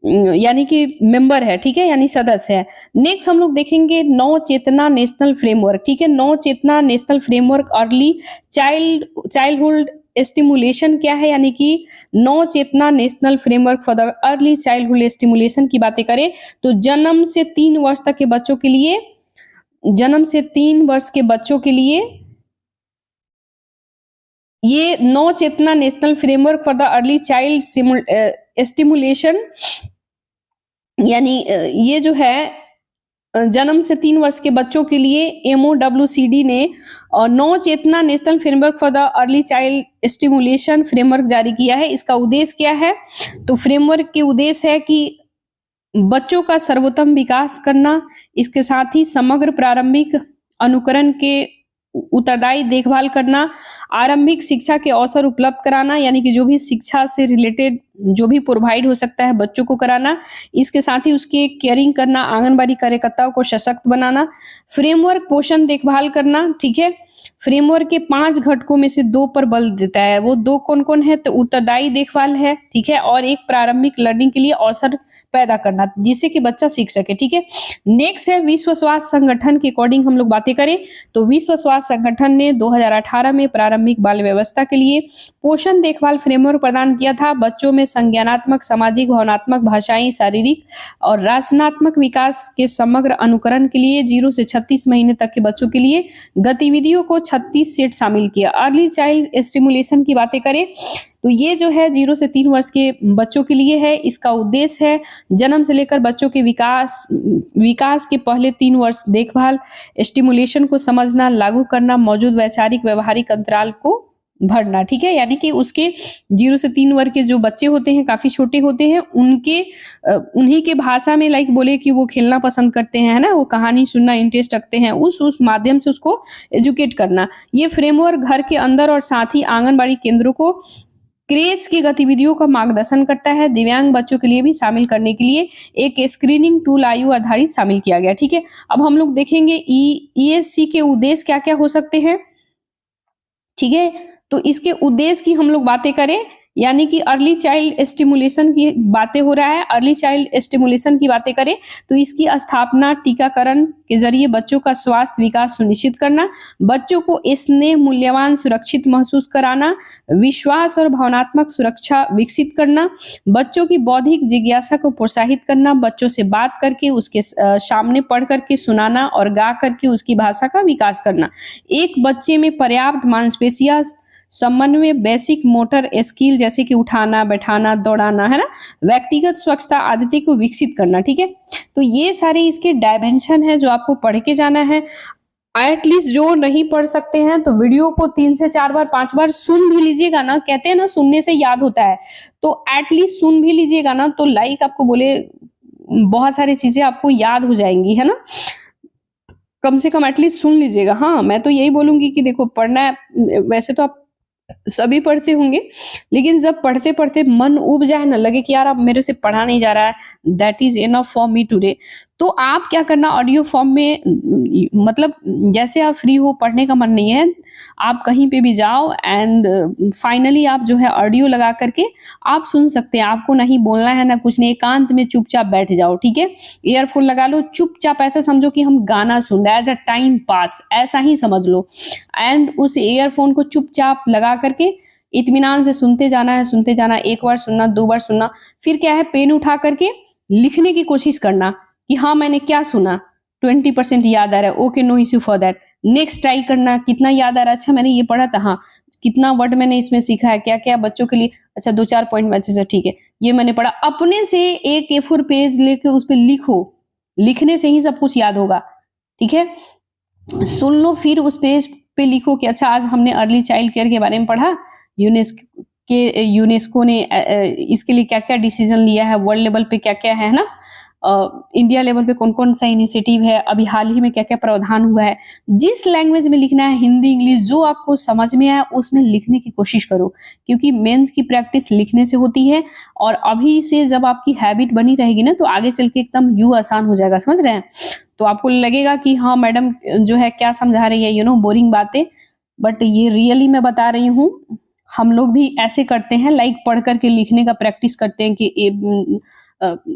Speaker 1: यानी कि मेंबर है, ठीक है, यानी सदस्य है। नेक्स्ट हम लोग देखेंगे नव चेतना नेशनल फ्रेमवर्क, ठीक है। Nav Chetna national framework early childhood stimulation क्या है, यानी कि Nav Chetna national framework for the early childhood stimulation की बातें करें तो जन्म से 3 वर्ष तक के बच्चों के लिए ये Nav Chetna national framework for the early child stimulation यानी ये जो है जन्म से 3 वर्ष के बच्चों के लिए MOWCD ने Nav Chetna national framework for the early child stimulation framework जारी किया है। इसका उद्देश्य क्या है, तो फ्रेमवर्क के उद्देश्य है कि बच्चों का सर्वोत्तम विकास करना, इसके साथ ही समग्र प्रारंभिक अनुकरण के उत्तरदायी देखभाल करना, आरंभिक शिक्षा के अवसर उपलब्ध कराना, यानी कि जो भी शिक्षा से रिलेटेड जो भी प्रोवाइड हो सकता है बच्चों को कराना, इसके साथ ही उसके केयरिंग करना, आंगनबाड़ी कार्यकर्ताओं को सशक्त बनाना, फ्रेमवर्क पोषण देखभाल करना, ठीक है। फ्रेमवर्क के 5 घटकों में से 2 पर बल देता है, वो 2 कौन कौन है, तो उत्तरदायी देखभाल है, ठीक है, और एक प्रारंभिक लर्निंग के लिए अवसर पैदा करना जिससे कि बच्चा सीख सके, ठीक है। नेक्स्ट है विश्व स्वास्थ्य संगठन के अकॉर्डिंग हम लोग बातें करें तो विश्व स्वास्थ्य संगठन ने 2018 में प्रारंभिक बाल व्यवस्था के लिए पोषण देखभाल फ्रेमवर्क प्रदान किया था। बच्चों में संज्ञानात्मक सामाजिक भावनात्मक भाषाई शारीरिक और रचनात्मक विकास के समग्र अनुकरण के लिए 0 से 36 महीने तक के बच्चों के लिए गतिविधियों को 36 सेट शामिल किया। अर्ली चाइल्ड स्टिमुलेशन की बातें करें तो ये जो है 0 से 3 वर्ष के बच्चों के लिए है। इसका उद्देश्य है जन्म से लेकर बच्चों के विकास के पहले 3 वर्ष देखभाल स्टिमुलेशन को समझना लागू करना, मौजूद वैचारिक व्यवहारिक अंतराल को भरना, ठीक है, यानी कि उसके 0 से 3 वर्ष के जो बच्चे होते हैं काफी छोटे होते हैं उन्हीं के भाषा में लाइक बोले कि वो खेलना पसंद करते हैं, है ना, वो कहानी सुनना इंटरेस्ट रखते हैं, उस माध्यम से उसको एजुकेट करना। ये फ्रेमवर्क घर के अंदर और साथ ही आंगनबाड़ी केंद्रों को क्रेज की गतिविधियों का मार्गदर्शन करता है। दिव्यांग बच्चों के लिए भी शामिल करने के लिए एक स्क्रीनिंग टूल आयु आधारित शामिल किया गया, ठीक है। अब हम लोग देखेंगे ESC के उद्देश्य क्या क्या हो सकते हैं, ठीक है। तो इसके उद्देश्य की हम लोग बातें करें, यानी कि अर्ली चाइल्ड स्टिमुलेशन की बातें हो रहा है, अर्ली चाइल्ड स्टिमुलेशन की बातें करें तो इसकी स्थापना टीकाकरण के जरिए बच्चों का स्वास्थ्य विकास सुनिश्चित करना, बच्चों को स्नेह मूल्यवान सुरक्षित महसूस कराना, विश्वास और भावनात्मक सुरक्षा विकसित करना, बच्चों की बौद्धिक जिज्ञासा को प्रोत्साहित करना, बच्चों से बात करके उसके सामने पढ़ करके सुनाना और गा करके उसकी भाषा का विकास करना। एक बच्चे में पर्याप्त मांसपेशियां समन्वय, बेसिक मोटर स्किल जैसे कि उठाना, बैठाना, दौड़ाना, है ना, व्यक्तिगत स्वच्छता आदतें को विकसित करना। ठीक है, तो ये सारे इसके डायमेंशन है जो आपको पढ़ के जाना है। एटलीस्ट जो नहीं पढ़ सकते हैं तो वीडियो को 3 से 4 बार 5 बार सुन भी लीजिएगा ना, कहते हैं ना सुनने से याद होता है, तो एटलीस्ट सुन भी लीजिएगा ना, तो लाइक आपको बोले बहुत सारी चीजें आपको याद हो जाएंगी, है ना। कम से कम एटलीस्ट सुन लीजिएगा। हाँ, मैं तो यही बोलूंगी कि देखो पढ़ना है, वैसे तो आप सभी पढ़ते होंगे, लेकिन जब पढ़ते-पढ़ते मन ऊब जाए ना, लगे कि यार अब मेरे से पढ़ा नहीं जा रहा है, that is enough for me today, तो आप क्या करना, ऑडियो फॉर्म में मतलब जैसे आप फ्री हो, पढ़ने का मन नहीं है, आप कहीं पे भी जाओ एंड फाइनली आप जो है ऑडियो लगा करके आप सुन सकते हैं। आपको नहीं बोलना है ना कुछ नहीं, एकांत में चुपचाप बैठ जाओ, ठीक है? ईयरफ़ोन लगा लो, चुपचाप ऐसा समझो कि हम गाना सुन रहे हैं, एज़ अ टाइम पास, ऐसा ही समझ लो एंड उस ईयरफ़ोन को चुपचाप लगा करके इत्मीनान से सुनते जाना, 1 बार सुनना, 2 बार सुनना, फिर क्या है पेन उठा करके लिखने की कोशिश करना कि हाँ, मैंने क्या सुना, 20% याद आ रहा है, okay no issue for that. Next try करना, कितना याद आ रहा है, अच्छा मैंने ये पढ़ा था, हाँ, कितना वर्ड मैंने इसमें सीखा है, क्या-क्या बच्चों के लिए, अच्छा 2-4 पॉइंट में अच्छे से ठीक है, ये मैंने पढ़ा। अपने से एक A4 पेज लेके उस पे लिखो, लिखने से ही सब कुछ याद होगा, ठीक है? सुन लो, फिर उस पेज पे लिखो कि अच्छा आज हमने अर्ली चाइल्ड केयर के बारे में पढ़ा, यूनेस्को ने इसके लिए क्या-क्या डिसीजन लिया है, वर्ल्ड लेवल पे क्या-क्या है ना? इंडिया लेवल पे कौन-कौन सा इनिशिएटिव है, अभी हाल ही में क्या-क्या प्रावधान हुआ है। जिस लैंग्वेज में लिखना है, हिंदी, इंग्लिश, जो आपको समझ में आए उसमें लिखने की कोशिश करो, क्योंकि मेंस की प्रैक्टिस लिखने से होती है और अभी से जब आपकी हैबिट बनी रहेगी ना, तो आगे चल के एकदम यूँ आसान हो जाएगा, समझ रहे हैं? तो आपको लगेगा कि हाँ, मैडम जो है क्या समझा रही है, बोरिंग बातें, बट ये रियली मैं बता रही हूँ। हम लोग भी ऐसे करते हैं, लाइक पढ़ कर के लिखने का प्रैक्टिस करते हैं कि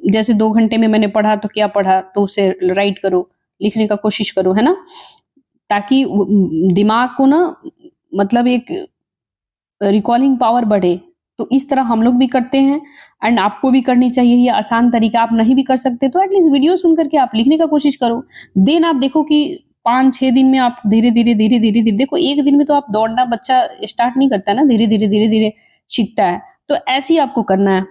Speaker 1: जैसे 2 घंटे में मैंने पढ़ा तो क्या पढ़ा, तो उसे राइट करो, लिखने का कोशिश करो, है ना? ताकि दिमाग को ना मतलब एक रिकॉलिंग पावर बढ़े। तो इस तरह हम लोग भी करते हैं एंड आपको भी करनी चाहिए। ये आसान तरीका, आप नहीं भी कर सकते तो एटलीस्ट वीडियो सुन करके आप लिखने का कोशिश करो। देन आप देखो कि 5-6 दिन में आप धीरे-धीरे देखो, 1 दिन में तो आप दौड़ना बच्चा स्टार्ट नहीं करता है ना, धीरे-धीरे सीखता है। तो ऐसे ही आपको करना है।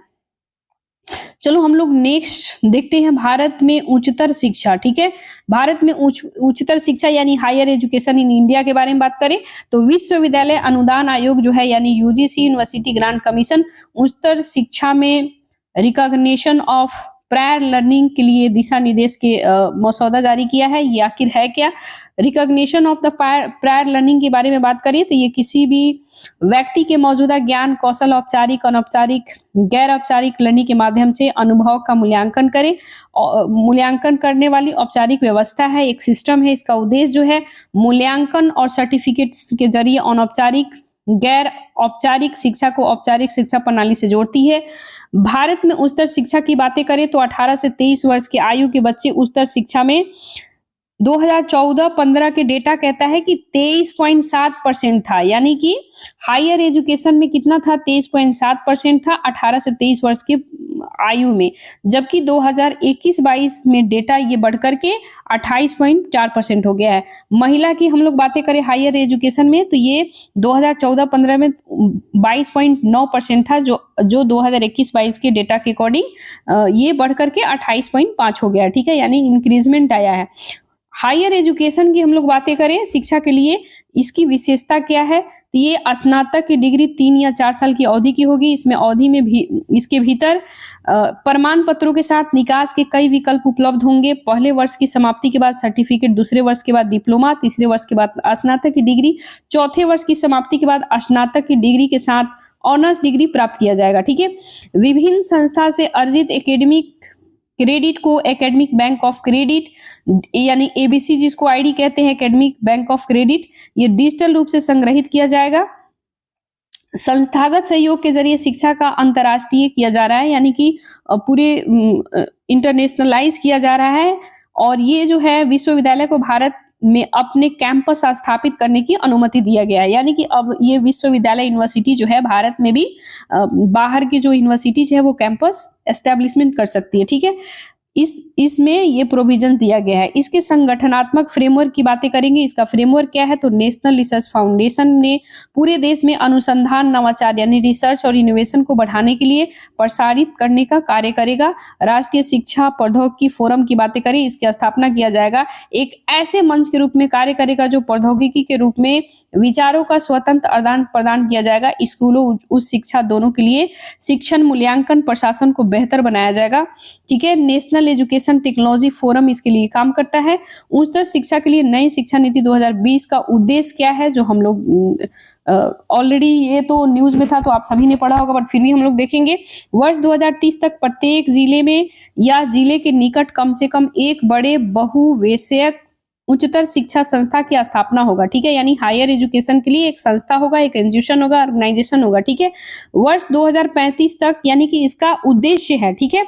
Speaker 1: चलो हम लोग नेक्स्ट देखते हैं, भारत में उच्चतर शिक्षा, ठीक है? भारत में उच्चतर शिक्षा यानी हायर एजुकेशन इन इंडिया के बारे में बात करें तो विश्वविद्यालय अनुदान आयोग जो है यानी यूजीसी, यूनिवर्सिटी ग्रांट कमीशन, उच्चतर शिक्षा में रिकॉग्निशन ऑफ प्रायर लर्निंग के लिए दिशा निर्देश के मसौदा जारी किया है। ये आखिर है क्या? Recognition of the prior learning के बारे में बात करें तो ये किसी भी व्यक्ति के मौजूदा ज्ञान, कौशल, औपचारिक, अनौपचारिक, गैर औपचारिक लर्निंग के माध्यम से अनुभव का मूल्यांकन करें। मूल्यांकन करने वाली औपचारिक व्यवस्था है, एक सिस्टम है। इसका उद्देश्य जो है मूल्यांकन और सर्टिफिकेट्स के जरिए अनौपचारिक, गैर औपचारिक शिक्षा को औपचारिक शिक्षा प्रणाली से जोड़ती है। भारत में उच्चतर शिक्षा की बातें करें तो 18 से 23 वर्ष की आयु के बच्चे उच्चतर शिक्षा में 2014-15 के डेटा कहता है कि 23.7% था, यानी कि हायर एजुकेशन में कितना था, 23.7% था 18 से 23 वर्ष की आयु में, जबकि 2021-22 में डेटा ये बढ़ करके 28.4% हो गया है। महिला की हम लोग बातें करें हायर एजुकेशन में तो ये 2014-15 में 22.9% था, जो 2021-22 के डेटा के अकॉर्डिंग ये बढ़ करके 28.5 हो गया, ठीक है, यानी इंक्रीजमेंट आया है। हायर एजुकेशन की हम लोग बातें करें शिक्षा के लिए, इसकी विशेषता क्या है, तो ये स्नातक की डिग्री 3 या 4 साल की अवधि की होगी। इसमें अवधि में भी इसके भीतर प्रमाण पत्रों के साथ निकास के कई विकल्प उपलब्ध होंगे। पहले वर्ष की समाप्ति के बाद सर्टिफिकेट, दूसरे वर्ष के बाद डिप्लोमा, तीसरे वर्ष के बाद स्नातक की डिग्री, चौथे वर्ष की समाप्ति के बाद स्नातक की डिग्री के साथ ऑनर्स डिग्री प्राप्त किया जाएगा, ठीक है। विभिन्न संस्था से अर्जित एकेडमिक क्रेडिट को एकेडमिक बैंक ऑफ क्रेडिट यानी एबीसी, जिसको आईडी कहते हैं, एकेडमिक बैंक ऑफ क्रेडिट, ये डिजिटल रूप से संग्रहित किया जाएगा संस्थागत सहयोग के जरिए शिक्षा का अंतर्राष्ट्रीय किया जा रहा है, यानी कि पूरे इंटरनेशनलाइज किया जा रहा है। और ये जो है विश्वविद्यालय को भारत में अपने कैंपस स्थापित करने की अनुमति दिया गया है, यानी कि अब ये विश्वविद्यालय यूनिवर्सिटी जो है भारत में भी बाहर की जो यूनिवर्सिटीज है वो कैंपस एस्टेब्लिशमेंट कर सकती है। ठीक है, इसमें ये प्रोविजन दिया गया है। इसके संगठनात्मक फ्रेमवर्क की बातें करेंगे। इसका फ्रेमवर्क क्या है, तो नेशनल रिसर्च फाउंडेशन ने पूरे देश में अनुसंधान, नवाचार यानी रिसर्च और इनोवेशन को बढ़ाने के लिए प्रसारित करने का कार्य करेगा। राष्ट्रीय शिक्षा प्रौद्योगिकी फोरम की बातें करें, इसकी स्थापना किया जाएगा। एक ऐसे मंच के रूप में कार्य करेगा जो प्रौद्योगिकी के रूप में विचारों का स्वतंत्र आदान प्रदान किया जाएगा। स्कूलों, उच्च शिक्षा दोनों के लिए शिक्षण, मूल्यांकन, प्रशासन को बेहतर बनाया जाएगा। ठीक है, नेशनल एजुकेशन टेक्नोलॉजी फोरम इसके लिए काम करता है। उच्चतर शिक्षा के लिए नई शिक्षा नीति 2020 का उद्देश्य क्या है, जो हम लोग ऑलरेडी ये तो न्यूज में था तो आप सभी ने पढ़ा होगा, बट फिर भी हम लोग देखेंगे। वर्ष 2030 तक प्रत्येक जिले में या जिले के निकट कम से कम एक बड़े बहुविषयक उच्चतर शिक्षा संस्था की स्थापना होगा। ठीक है, यानी हायर एजुकेशन के लिए एक संस्था होगा, एक इंस्टीट्यूशन होगा, ऑर्गेनाइजेशन होगा। ठीक है, वर्ष 2035 तक, यानी कि इसका उद्देश्य है, ठीक है,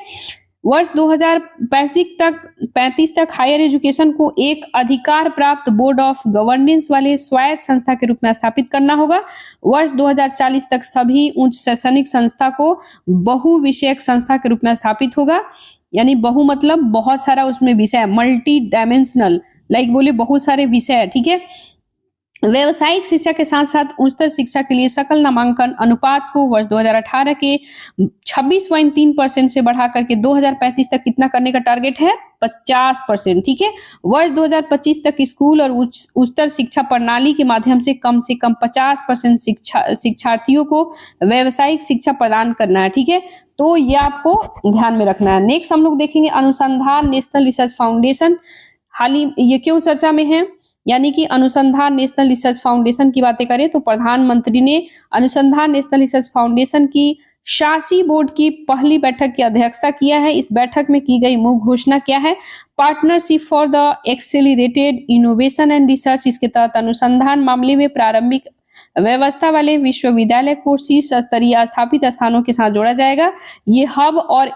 Speaker 1: वर्ष 2035 तक हायर एजुकेशन को एक अधिकार प्राप्त बोर्ड ऑफ गवर्नेंस वाले स्वायत्त संस्था के रूप में स्थापित करना होगा। वर्ष 2040 तक सभी उच्च शैक्षणिक संस्था को बहुविषयक संस्था के रूप में स्थापित होगा, यानी बहु मतलब बहुत सारा उसमें विषय, मल्टी डायमेंशनल, लाइक बोले बहुत सारे विषय है। ठीक है, व्यावसायिक शिक्षा के साथ साथ उच्चतर शिक्षा के लिए सकल नामांकन अनुपात को वर्ष 2018 के 26.3% से बढ़ा करके 2035 तक कितना करने का टारगेट है, 50%। ठीक है, वर्ष 2025 तक स्कूल और उच्चतर शिक्षा प्रणाली के माध्यम से कम 50% शिक्षार्थियों को व्यावसायिक शिक्षा प्रदान करना है। ठीक है, तो ये आपको ध्यान में रखना है। नेक्स्ट हम लोग देखेंगे अनुसंधान नेशनल रिसर्च फाउंडेशन। हाल ही ये क्यों चर्चा में है, यानी कि अनुसंधान नेशनल रिसर्च फाउंडेशन की बातें करें तो प्रधानमंत्री ने अनुसंधान नेशनल रिसर्च फाउंडेशन की शासी बोर्ड की पहली बैठक की अध्यक्षता किया है। इस बैठक में की गई मुख्य घोषणा क्या है, partnership for the accelerated innovation and research. इसके तहत अनुसंधान मामले में प्रारंभिक व्यवस्था वाले विश्वविद्यालय को शीर्ष स्तरीय स्थापित स्थानों के साथ जोड़ा जाएगा। ये हब और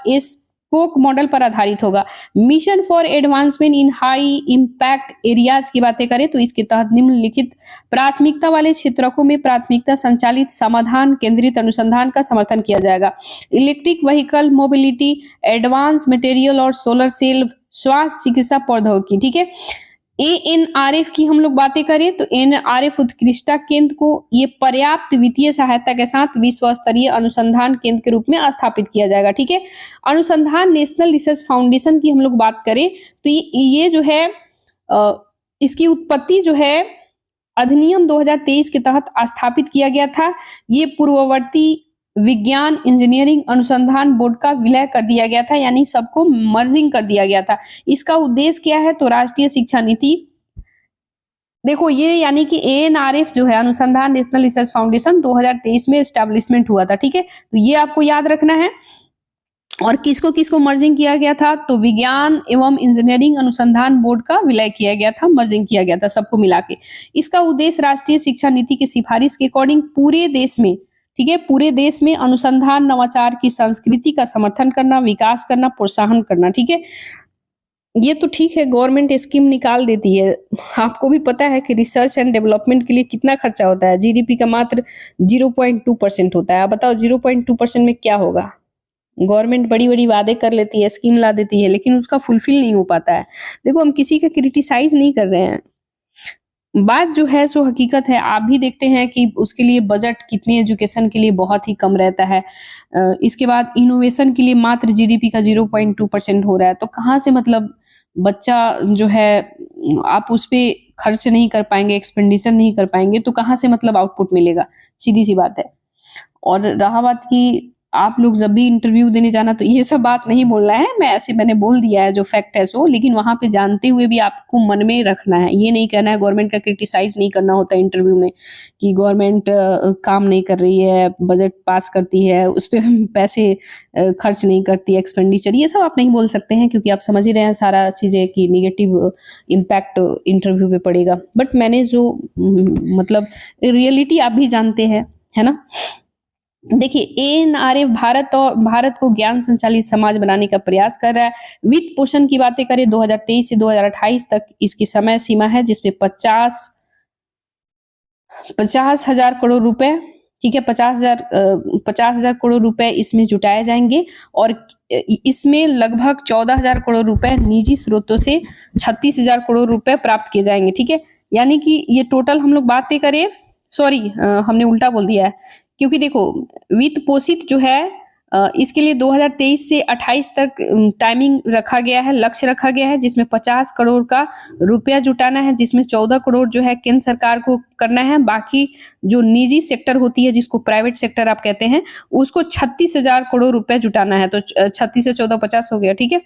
Speaker 1: स्पोक मॉडल पर आधारित होगा। Mission for advancement in high impact areas की बातें करें तो इसके तहत निम्नलिखित प्राथमिकता वाले क्षेत्रों में प्राथमिकता संचालित समाधान केंद्रित अनुसंधान का समर्थन किया जाएगा। Electric vehicle mobility, advance material और सोलर सेल, स्वास्थ्य चिकित्सा प्रौद्योगिकी। ठीक है, एएनआरएफ की हम लोग बातें करें तो एनआरएफ उत्कृष्टता केंद्र को ये पर्याप्त वित्तीय सहायता के साथ विश्व स्तरीय अनुसंधान केंद्र के रूप में स्थापित किया जाएगा। ठीक है, अनुसंधान नेशनल रिसर्च फाउंडेशन की हम लोग बात करें तो ये जो है इसकी उत्पत्ति जो है अधिनियम 2023 के तहत स्थापित किया गया था। ये पूर्ववर्ती विज्ञान इंजीनियरिंग अनुसंधान बोर्ड का विलय कर दिया गया था, यानी सबको मर्जिंग कर दिया गया था। इसका उद्देश्य क्या है, तो राष्ट्रीय शिक्षा नीति, देखो ये यानी कि एएनआरएफ जो है अनुसंधान नेशनल रिसर्च फाउंडेशन 2023 में एस्टेब्लिशमेंट हुआ था। ठीक है, तो ये आपको याद रखना है। और किसको किसको मर्जिंग किया गया था, तो विज्ञान एवं इंजीनियरिंग अनुसंधान बोर्ड का विलय किया गया था, मर्जिंग किया गया था सबको मिला के। इसका उद्देश्य राष्ट्रीय शिक्षा नीति की सिफारिश के अकॉर्डिंग पूरे देश में, ठीक है, पूरे देश में अनुसंधान नवाचार की संस्कृति का समर्थन करना, विकास करना, प्रोत्साहन करना। ठीक है, ये तो ठीक है, गवर्नमेंट स्कीम निकाल देती है। आपको भी पता है कि रिसर्च एंड डेवलपमेंट के लिए कितना खर्चा होता है, जीडीपी का मात्र 0.2% होता है। आप बताओ 0.2% में क्या होगा। गवर्नमेंट बड़ी बड़ी वादे कर लेती है, स्कीम ला देती है, लेकिन उसका फुलफिल नहीं हो पाता है। देखो हम किसी का क्रिटिसाइज नहीं कर रहे हैं, बात जो है सो हकीकत है। आप भी देखते हैं कि उसके लिए बजट कितने एजुकेशन के लिए बहुत ही कम रहता है। इसके बाद इनोवेशन के लिए मात्र जीडीपी का 0.2% हो रहा है। तो कहाँ से मतलब बच्चा जो है आप उस पर खर्च नहीं कर पाएंगे, एक्सपेंडिचर नहीं कर पाएंगे, तो कहाँ से मतलब आउटपुट मिलेगा, सीधी सी बात है। और रहा बात कि आप लोग जब भी इंटरव्यू देने जाना तो ये सब बात नहीं बोलना है, मैंने बोल दिया है जो फैक्ट है सो, लेकिन वहां पे जानते हुए भी आपको मन में रखना है। ये नहीं कहना है, गवर्नमेंट का क्रिटिसाइज नहीं करना होता है इंटरव्यू में कि गवर्नमेंट काम नहीं कर रही है, बजट पास करती है, उस पर पैसे खर्च नहीं करती, एक्सपेंडिचर, ये सब आप नहीं बोल सकते हैं, क्योंकि आप समझ ही रहे हैं सारा चीज़ें कि निगेटिव इम्पैक्ट इंटरव्यू पे पड़ेगा। बट मैंने जो मतलब रियलिटी आप भी जानते हैं है ना। देखिए एएनआरएफ भारत को ज्ञान संचालित समाज बनाने का प्रयास कर रहा है। वित्त पोषण की बातें करें 2023 से 2028 तक इसकी समय सीमा है, जिसमें 50,000 करोड़ रुपए, ठीक है, 50,000 करोड़ रुपए इसमें जुटाए जाएंगे और इसमें लगभग 14,000 करोड़ रुपए निजी स्रोतों से 36,000 करोड़ रुपए प्राप्त किए जाएंगे, ठीक है। यानी कि ये टोटल हम लोग बातें करें, सॉरी हमने उल्टा बोल दिया है, क्योंकि देखो वित्त पोषित जो है इसके लिए 2023 से 28 तक टाइमिंग रखा गया है, लक्ष्य रखा गया है, जिसमें 50 करोड़ का रुपया जुटाना है, जिसमें 14 करोड़ जो है केंद्र सरकार को करना है, बाकी जो निजी सेक्टर होती है जिसको प्राइवेट सेक्टर आप कहते हैं उसको 36,000 करोड़ रुपए जुटाना है। तो 36 से 14 50 हो गया, ठीक है।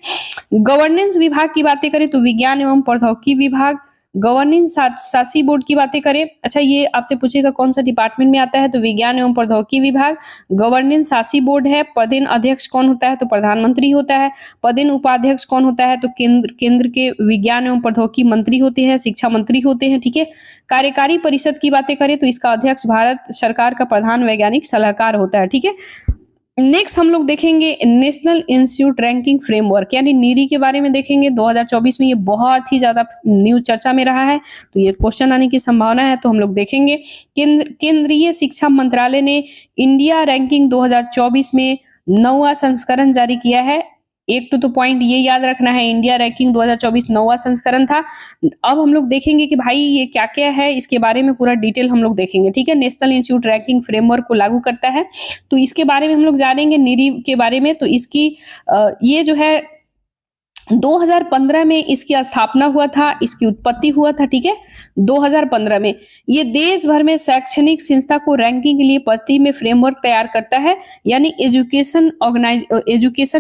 Speaker 1: गवर्नेंस विभाग की बातें करें तो विज्ञान एवं प्रौद्योगिकी विभाग, गवर्नेंस शासी बोर्ड की बातें करें, अच्छा ये आपसे पूछेगा कौन सा डिपार्टमेंट में आता है, तो विज्ञान एवं प्रौद्योगिकी विभाग। गवर्नेंस शासी बोर्ड है, पदेन अध्यक्ष कौन होता है, तो प्रधानमंत्री होता है। पदेन उपाध्यक्ष कौन होता है, तो केंद्र के विज्ञान एवं प्रौद्योगिकी मंत्री होते हैं, शिक्षा मंत्री होते हैं, ठीक है। कार्यकारी परिषद की बातें करें तो इसका अध्यक्ष भारत सरकार का प्रधान वैज्ञानिक सलाहकार होता है, ठीक है। नेक्स्ट हम लोग देखेंगे नेशनल इंस्टीट्यूट रैंकिंग फ्रेमवर्क यानी नीरी के बारे में देखेंगे। 2024 में ये बहुत ही ज्यादा न्यूज चर्चा में रहा है, तो ये क्वेश्चन आने की संभावना है, तो हम लोग देखेंगे। केंद्रीय शिक्षा मंत्रालय ने इंडिया रैंकिंग 2024 में 9वां संस्करण जारी किया है। एक तो पॉइंट ये याद रखना है, इंडिया रैंकिंग 2024 9वां संस्करण था। अब हम लोग देखेंगे कि भाई ये क्या क्या है, इसके बारे में पूरा डिटेल हम लोग देखेंगे, ठीक है। नेशनल इंस्टीट्यूट रैंकिंग फ्रेमवर्क को लागू करता है, तो इसके बारे में हम लोग जानेंगे नीरी के बारे में। तो इसकी ये जो है 2015 में इसकी स्थापना हुआ था, इसकी उत्पत्ति हुआ था, ठीक है, 2015 में। ये देश भर में शैक्षणिक संस्था को रैंकिंग के लिए प्रति में फ्रेमवर्क तैयार करता है, यानी एजुकेशन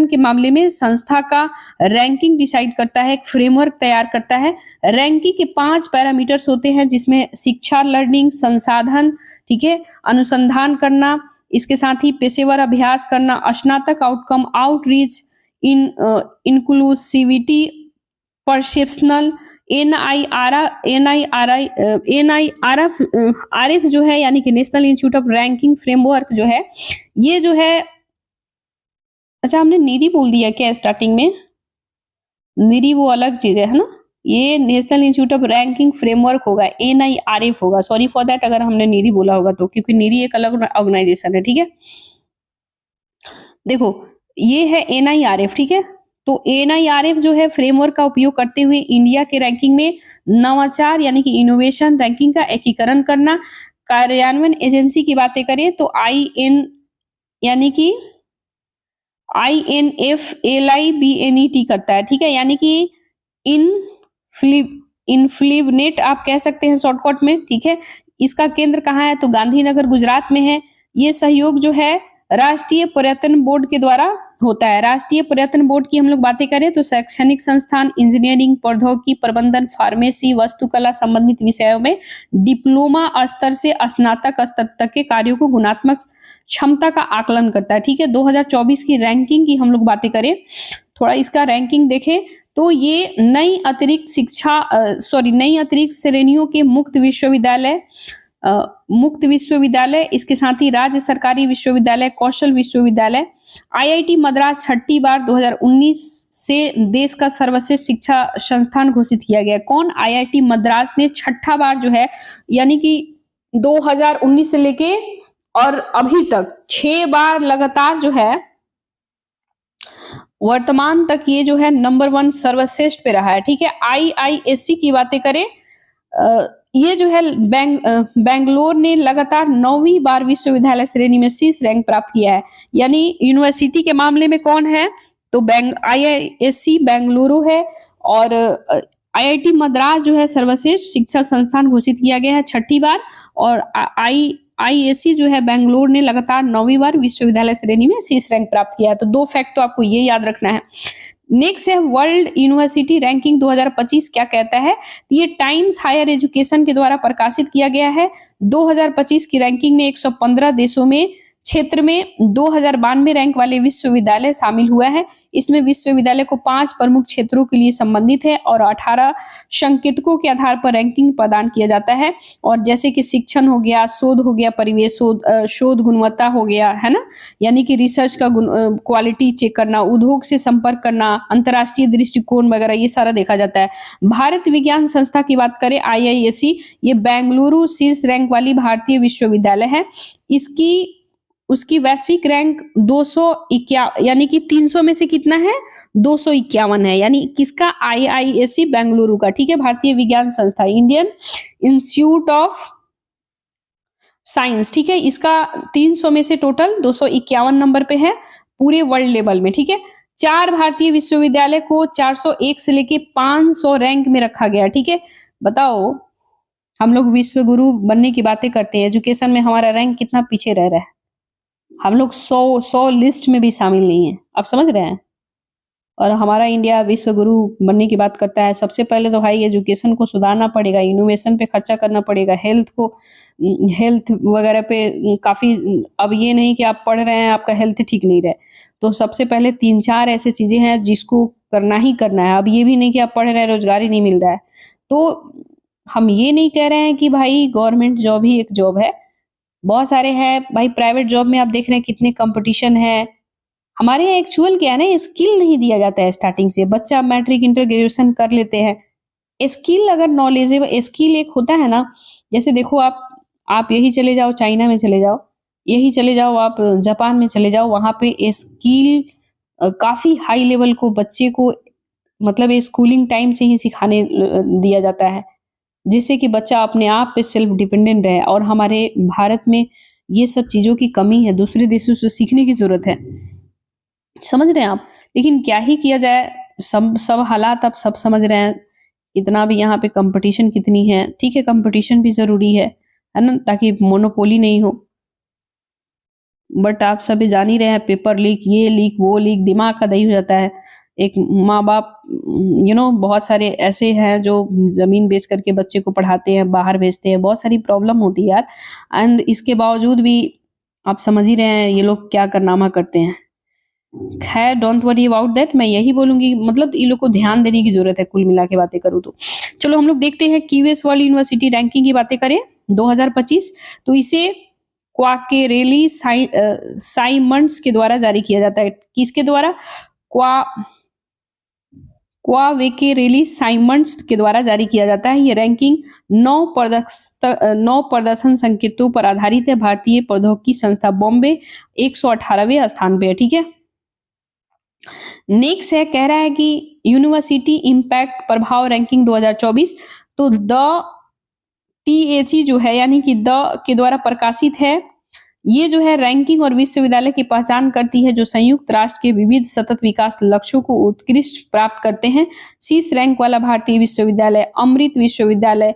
Speaker 1: के मामले में संस्था का रैंकिंग डिसाइड करता है, एक फ्रेमवर्क तैयार करता है। रैंकिंग के 5 पैरामीटर्स होते हैं, जिसमें शिक्षा, लर्निंग, संसाधन, ठीक है, अनुसंधान करना, इसके साथ ही पेशेवर अभ्यास करना, स्नातक outcome, outreach, inclusivity, perceptual, RF जो है यानी कि national institute of ranking framework जो है, ये जो है, अच्छा हमने नीरी बोल दिया क्या स्टार्टिंग में, नीरी वो अलग चीज है ना, ये national institute of ranking framework होगा, एनआईआरएफ होगा, सॉरी फॉर दैट अगर हमने नीरी बोला होगा तो, क्योंकि नीरी एक अलग ऑर्गेनाइजेशन है, ठीक है। देखो ये है एनआईआरएफ, ठीक है। तो एनआईआरएफ जो है फ्रेमवर्क का उपयोग करते हुए इंडिया के रैंकिंग में नवाचार यानी कि इनोवेशन रैंकिंग का एकीकरण करना। कार्यान्वयन एजेंसी की बातें करें तो आईएन यानी कि INFLIBNET करता है, ठीक है, यानी कि इनफ्लिबनेट आप कह सकते हैं शॉर्टकट में, ठीक है। इसका केंद्र कहाँ है, तो गांधीनगर गुजरात में है। ये सहयोग जो है राष्ट्रीय पर्यटन बोर्ड के द्वारा होता है। राष्ट्रीय पर्यटन बोर्ड की हम लोग बातें करें तो शैक्षणिक संस्थान, इंजीनियरिंग, प्रौद्योगिकी, प्रबंधन, फार्मेसी, वास्तुकला संबंधित विषयों में डिप्लोमा स्तर से स्नातक स्तर तक के कार्यों को गुणात्मक क्षमता का आकलन करता है, ठीक है। 2024 की रैंकिंग की हम लोग बातें करें, थोड़ा इसका रैंकिंग देखें तो ये नई अतिरिक्त श्रेणियों के मुक्त विश्वविद्यालय, इसके साथ ही राज्य सरकारी विश्वविद्यालय, कौशल विश्वविद्यालय, आईआईटी मद्रास छठी बार 2019 से देश का सर्वश्रेष्ठ शिक्षा संस्थान घोषित किया गया। कौन, आईआईटी मद्रास ने छठा बार जो है, यानी कि 2019 से लेके और अभी तक 6 बार लगातार जो है वर्तमान तक ये जो है नंबर 1 सर्वश्रेष्ठ पे रहा है, ठीक है। आईआईएससी की बातें करें, ये जो है बेंगलोर ने लगातार 9वीं बार विश्वविद्यालय श्रेणी में शीर्ष रैंक प्राप्त किया है। यानी यूनिवर्सिटी के मामले में कौन है, तो आईआईएससी बेंगलुरु है, और आईआईटी मद्रास जो है सर्वश्रेष्ठ शिक्षा संस्थान घोषित किया गया है छठी बार, और आईएससी जो है बेंगलुरु ने लगातार 9वीं बार विश्वविद्यालय श्रेणी में शीर्ष रैंक प्राप्त किया है। तो 2 फैक्ट तो आपको ये याद रखना है। नेक्स्ट है वर्ल्ड यूनिवर्सिटी रैंकिंग 2025 क्या कहता है, ये टाइम्स हायर एजुकेशन के द्वारा प्रकाशित किया गया है। 2025 की रैंकिंग में 115 देशों में क्षेत्र में 2092 रैंक वाले विश्वविद्यालय शामिल हुआ है। इसमें विश्वविद्यालय को 5 प्रमुख क्षेत्रों के लिए संबंधित है और 18 संकेतकों के आधार पर रैंकिंग प्रदान किया जाता है। और जैसे कि शिक्षण हो गया, शोध हो गया, परिवेश शोध गुणवत्ता हो गया, है ना? यानी कि रिसर्च का क्वालिटी चेक करना, उद्योग से संपर्क करना, अंतर्राष्ट्रीय दृष्टिकोण वगैरह ये सारा देखा जाता है। भारत विज्ञान संस्था की बात करें आईआईएससी, ये बेंगलुरु शीर्ष रैंक वाली भारतीय विश्वविद्यालय है। इसकी उसकी वैश्विक रैंक 251 यानी कि 300 में से कितना है? 251 है। यानी किसका? आईआईएससी बेंगलुरु का, ठीक है? भारतीय विज्ञान संस्था, इंडियन इंस्टीट्यूट ऑफ साइंस, ठीक है? इसका 300 में से टोटल 251 नंबर पे है पूरे वर्ल्ड लेवल में, ठीक है? 4 भारतीय विश्वविद्यालय को 401 से लेके 500 रैंक में रखा गया, ठीक है? बताओ, हम लोग विश्व गुरु बनने की बातें करते हैं, एजुकेशन में हमारा रैंक कितना पीछे रह रहा है। हम लोग 100 लिस्ट में भी शामिल नहीं है। आप समझ रहे हैं? और हमारा इंडिया विश्व गुरु बनने की बात करता है। सबसे पहले तो भाई एजुकेशन को सुधारना पड़ेगा, इनोवेशन पे खर्चा करना पड़ेगा, हेल्थ वगैरह पे काफ़ी। अब ये नहीं कि आप पढ़ रहे हैं, आपका हेल्थ ठीक नहीं रहे, तो सबसे पहले 3-4 ऐसी चीज़ें हैं जिसको करना ही करना है। अब ये भी नहीं कि आप पढ़ रहे हैं, रोज़गार ही नहीं मिल रहा है। तो हम ये नहीं कह रहे हैं कि भाई गवर्नमेंट जॉब ही एक जॉब है, बहुत सारे हैं भाई। प्राइवेट जॉब में आप देख रहे हैं कितने कंपटीशन है। हमारे यहाँ एक्चुअल क्या है ना, स्किल नहीं दिया जाता है स्टार्टिंग से। बच्चा मैट्रिक इंटर ग्रेजुएशन कर लेते हैं, स्किल अगर नॉलेजेबल स्किल एक होता है ना, जैसे देखो आप यही चले जाओ, चाइना में चले जाओ, यही चले जाओ, आप जापान में चले जाओ, वहाँ पे स्किल काफ़ी हाई लेवल को बच्चे को मतलब स्कूलिंग टाइम से ही सिखाने दिया जाता है, जिससे कि बच्चा अपने आप पे सेल्फ डिपेंडेंट रहे। और हमारे भारत में ये सब चीज़ों की कमी है, दूसरे देशों से सीखने की ज़रूरत है। समझ रहे हैं आप? लेकिन क्या ही किया जाए, सब हालात आप सब समझ रहे हैं। इतना भी यहाँ पे कंपटीशन कितनी है, ठीक है? कंपटीशन भी ज़रूरी है ना? ताकि मोनोपोली नहीं हो। बट आप सभी जान ही रहे हैं, पेपर लीक, ये लीक, वो लीक, दिमाग का दही हो जाता है। एक माँ-बाप बहुत सारे ऐसे हैं जो ज़मीन बेच करके बच्चे को पढ़ाते हैं, बाहर भेजते हैं, बहुत सारी प्रॉब्लम होती है यार। एंड इसके बावजूद भी आप समझ ही रहे हैं ये लोग क्या कारनामा करते हैं। खैर डोंट वरी अबाउट दैट, मैं यही बोलूँगी, मतलब इन लोग को ध्यान देने की ज़रूरत है कुल मिला के बातें करूँ तो। चलो हम लोग देखते हैं क्यूएस वर्ल्ड यूनिवर्सिटी रैंकिंग की बातें करें 2025, तो इसे क्वाकेरेली साइमंड्स के द्वारा जारी किया जाता है। किसके द्वारा? क्वा क्वावेकेरेली साइमंड्स के द्वारा जारी किया जाता है। ये रैंकिंग 9 प्रदर्शन संकेतों पर आधारित है। भारतीय प्रौद्योगिकी संस्था बॉम्बे 118वें स्थान पे है, ठीक है? नेक्स्ट है, कह रहा है कि यूनिवर्सिटी इम्पैक्ट प्रभाव रैंकिंग 2024, तो द टीएचई जो है यानी कि द के द्वारा प्रकाशित है। ये जो है रैंकिंग और विश्वविद्यालय की पहचान करती है जो संयुक्त राष्ट्र के विविध सतत विकास लक्ष्यों को उत्कृष्ट प्राप्त करते हैं। शीर्ष रैंक वाला भारतीय विश्वविद्यालय अमृत विश्वविद्यालय,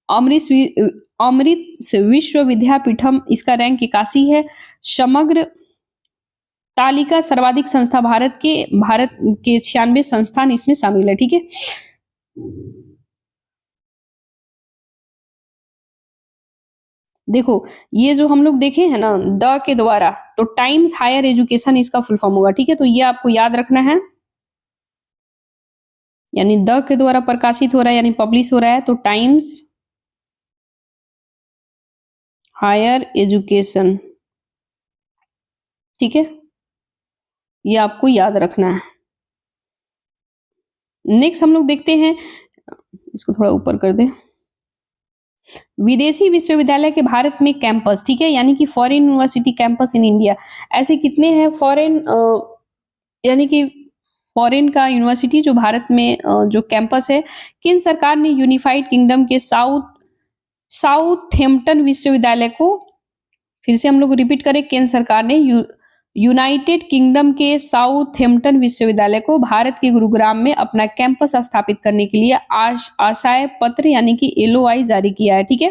Speaker 1: अमृत विश्वविद्यापीठम, इसका रैंक 81 है। समग्र तालिका सर्वाधिक संस्था भारत के 96 संस्थान इसमें शामिल है, ठीक है? देखो ये जो हम लोग देखे हैं ना द के द्वारा, तो टाइम्स हायर एजुकेशन इसका फुल फॉर्म होगा, ठीक है? तो ये आपको याद रखना है। यानी द के द्वारा प्रकाशित हो रहा है यानी पब्लिश हो रहा है, तो टाइम्स हायर एजुकेशन, ठीक है? ये आपको याद रखना है। नेक्स्ट हम लोग देखते हैं, इसको थोड़ा ऊपर कर दें। विदेशी विश्वविद्यालय के भारत में कैंपस, ठीक है? यानी कि foreign university campus in India. ऐसे कितने हैं फॉरेन, यानी कि फॉरेन का यूनिवर्सिटी जो भारत में जो कैंपस है। केंद्र सरकार ने यूनिफाइड किंगडम के साउथहैम्पटन विश्वविद्यालय को, फिर से हम लोग रिपीट करें, केंद्र सरकार ने यूनाइटेड किंगडम के साउथहैम्पटन विश्वविद्यालय को भारत के गुरुग्राम में अपना कैंपस स्थापित करने के लिए आशय पत्र यानी कि एलओआई जारी किया है, ठीक है?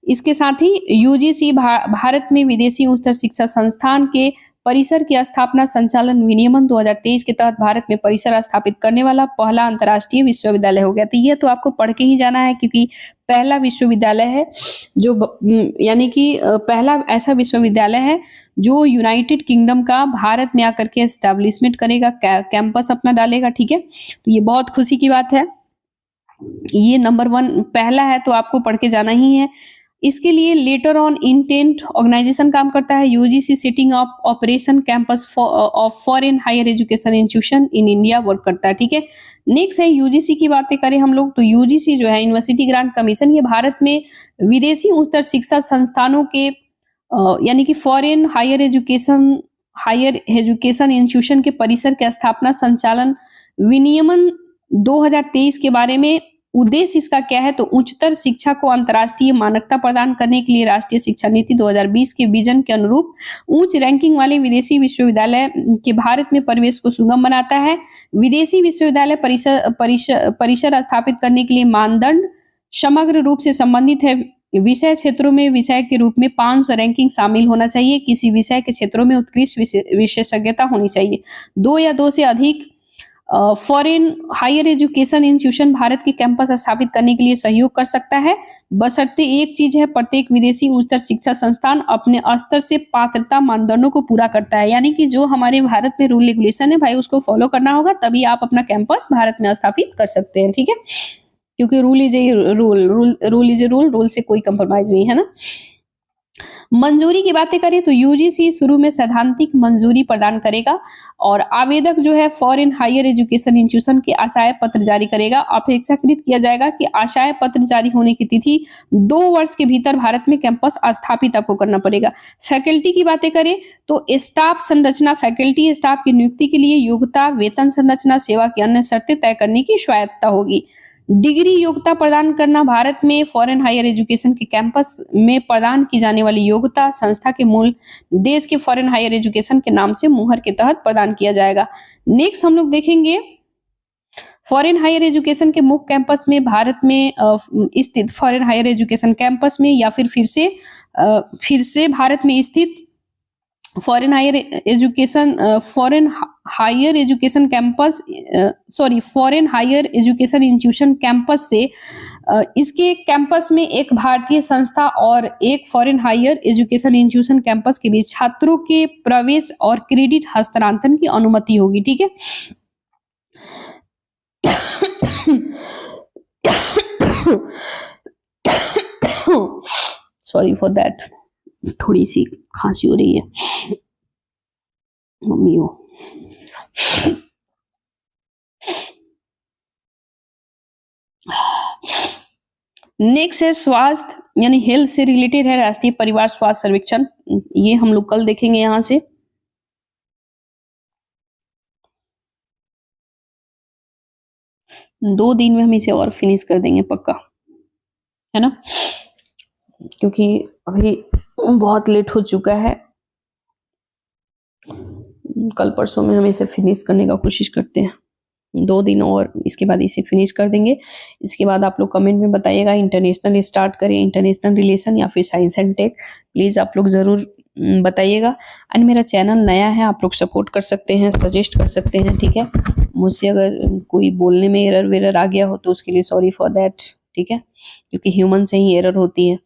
Speaker 1: इसके साथ ही यूजीसी भारत में विदेशी उच्चतर शिक्षा संस्थान के परिसर की स्थापना संचालन विनियमन 2023 के तहत भारत में परिसर स्थापित करने वाला पहला अंतर्राष्ट्रीय विश्वविद्यालय हो गया। तो ये तो आपको पढ़ के ही जाना है, क्योंकि पहला विश्वविद्यालय है जो यानी कि पहला ऐसा विश्वविद्यालय है जो यूनाइटेड किंगडम का भारत में आकर के एस्टैब्लिशमेंट करेगा, कैंपस अपना डालेगा। ठीक है, तो ये बहुत खुशी की बात है। ये नंबर 1 पहला है, तो आपको पढ़ के जाना ही है। इसके लिए लेटर ऑन इंटेंट ऑर्गेनाइजेशन काम करता है। UGC setting up operation campus of foreign higher education institution in India work करता है। ठीक है, नेक्स्ट है यूजीसी की बातें करें हम लोग, तो यूजीसी जो है यूनिवर्सिटी ग्रांट कमीशन, ये भारत में विदेशी उच्चतर शिक्षा संस्थानों के यानी कि फॉरेन हायर एजुकेशन इंस्टीट्यूशन के परिसर के स्थापना संचालन विनियमन 2023 के बारे में उद्देश्य इसका क्या है, तो उच्चतर शिक्षा को अंतर्राष्ट्रीय मानकता प्रदान करने के लिए राष्ट्रीय शिक्षा नीति 2020 के विजन के अनुरूप उच्च रैंकिंग वाले विदेशी विश्वविद्यालय के भारत में प्रवेश को सुगम बनाता है। विदेशी विश्वविद्यालय परिसर स्थापित करने के लिए मानदंड समग्र रूप से संबंधित है। विषय क्षेत्रों में विषय के रूप में 500 रैंकिंग शामिल होना चाहिए। किसी विषय के क्षेत्रों में उत्कृष्ट विशेषज्ञता होनी चाहिए। 2 या 2 से अधिक फॉरेन हायर एजुकेशन इंस्टीट्यूशन भारत के कैंपस स्थापित करने के लिए सहयोग कर सकता है, बशर्ते एक चीज है, प्रत्येक विदेशी उच्चतर शिक्षा संस्थान अपने स्तर से पात्रता मानदंडों को पूरा करता है। यानी कि जो हमारे भारत में रूल रेगुलेशन है भाई, उसको फॉलो करना होगा, तभी आप अपना कैंपस भारत में स्थापित कर सकते हैं। ठीक है, क्योंकि rule is a rule, rule से कोई कंप्रोमाइज नहीं है ना। मंजूरी की बातें करें तो यूजीसी शुरू में सैद्धांतिक मंजूरी प्रदान करेगा और आवेदक जो है फॉरेन हायर एजुकेशन इंस्टीट्यूशन के आशय पत्र जारी करेगा। अपेक्षाकृत किया जाएगा कि आशय पत्र जारी होने की तिथि 2 वर्ष के भीतर भारत में कैंपस स्थापित आपको करना पड़ेगा। फैकल्टी की बातें करें तो स्टाफ संरचना, फैकल्टी स्टाफ की नियुक्ति के लिए योग्यता, वेतन संरचना, सेवा की अन्य शर्तें तय करने की स्वायत्ता होगी। डिग्री योग्यता प्रदान करना, भारत में फॉरेन हायर एजुकेशन के कैंपस में प्रदान की जाने वाली योग्यता संस्था के मूल देश के फॉरेन हायर एजुकेशन के नाम से मुहर के तहत प्रदान किया जाएगा। नेक्स्ट हम लोग देखेंगे फॉरेन हायर एजुकेशन के मुख्य कैंपस में भारत में स्थित फॉरेन हायर एजुकेशन कैंपस में या फिर से भारत में स्थित foreign higher education institution campus से इसके कैंपस में एक भारतीय संस्था और एक foreign higher education institution campus के बीच छात्रों के प्रवेश और क्रेडिट हस्तांतरण की अनुमति होगी। ठीक है, सॉरी फॉर दैट, थोड़ी सी खांसी हो रही है मम्मी हो। नेक्स्ट है स्वास्थ्य यानी हेल्थ से रिलेटेड है राष्ट्रीय परिवार स्वास्थ्य सर्वेक्षण। ये हम लोग कल देखेंगे यहां से। दो दिन में हम इसे और फिनिश कर देंगे पक्का, है ना, क्योंकि अभी बहुत लेट हो चुका है। कल परसों में हम इसे फिनिश करने का कोशिश करते हैं, 2 दिन और इसके बाद इसे फिनिश कर देंगे। इसके बाद आप लोग कमेंट में बताइएगा इंटरनेशनल स्टार्ट करें, इंटरनेशनल रिलेशन या फिर साइंस एंड टेक, प्लीज़ आप लोग ज़रूर बताइएगा। एंड मेरा चैनल नया है, आप लोग सपोर्ट कर सकते हैं, सजेस्ट कर सकते हैं। ठीक है, मुझसे अगर कोई बोलने में एरर वेरर आ गया हो तो उसके लिए सॉरी फॉर दैट। ठीक है, क्योंकि ह्यूमन से ही एरर होती है।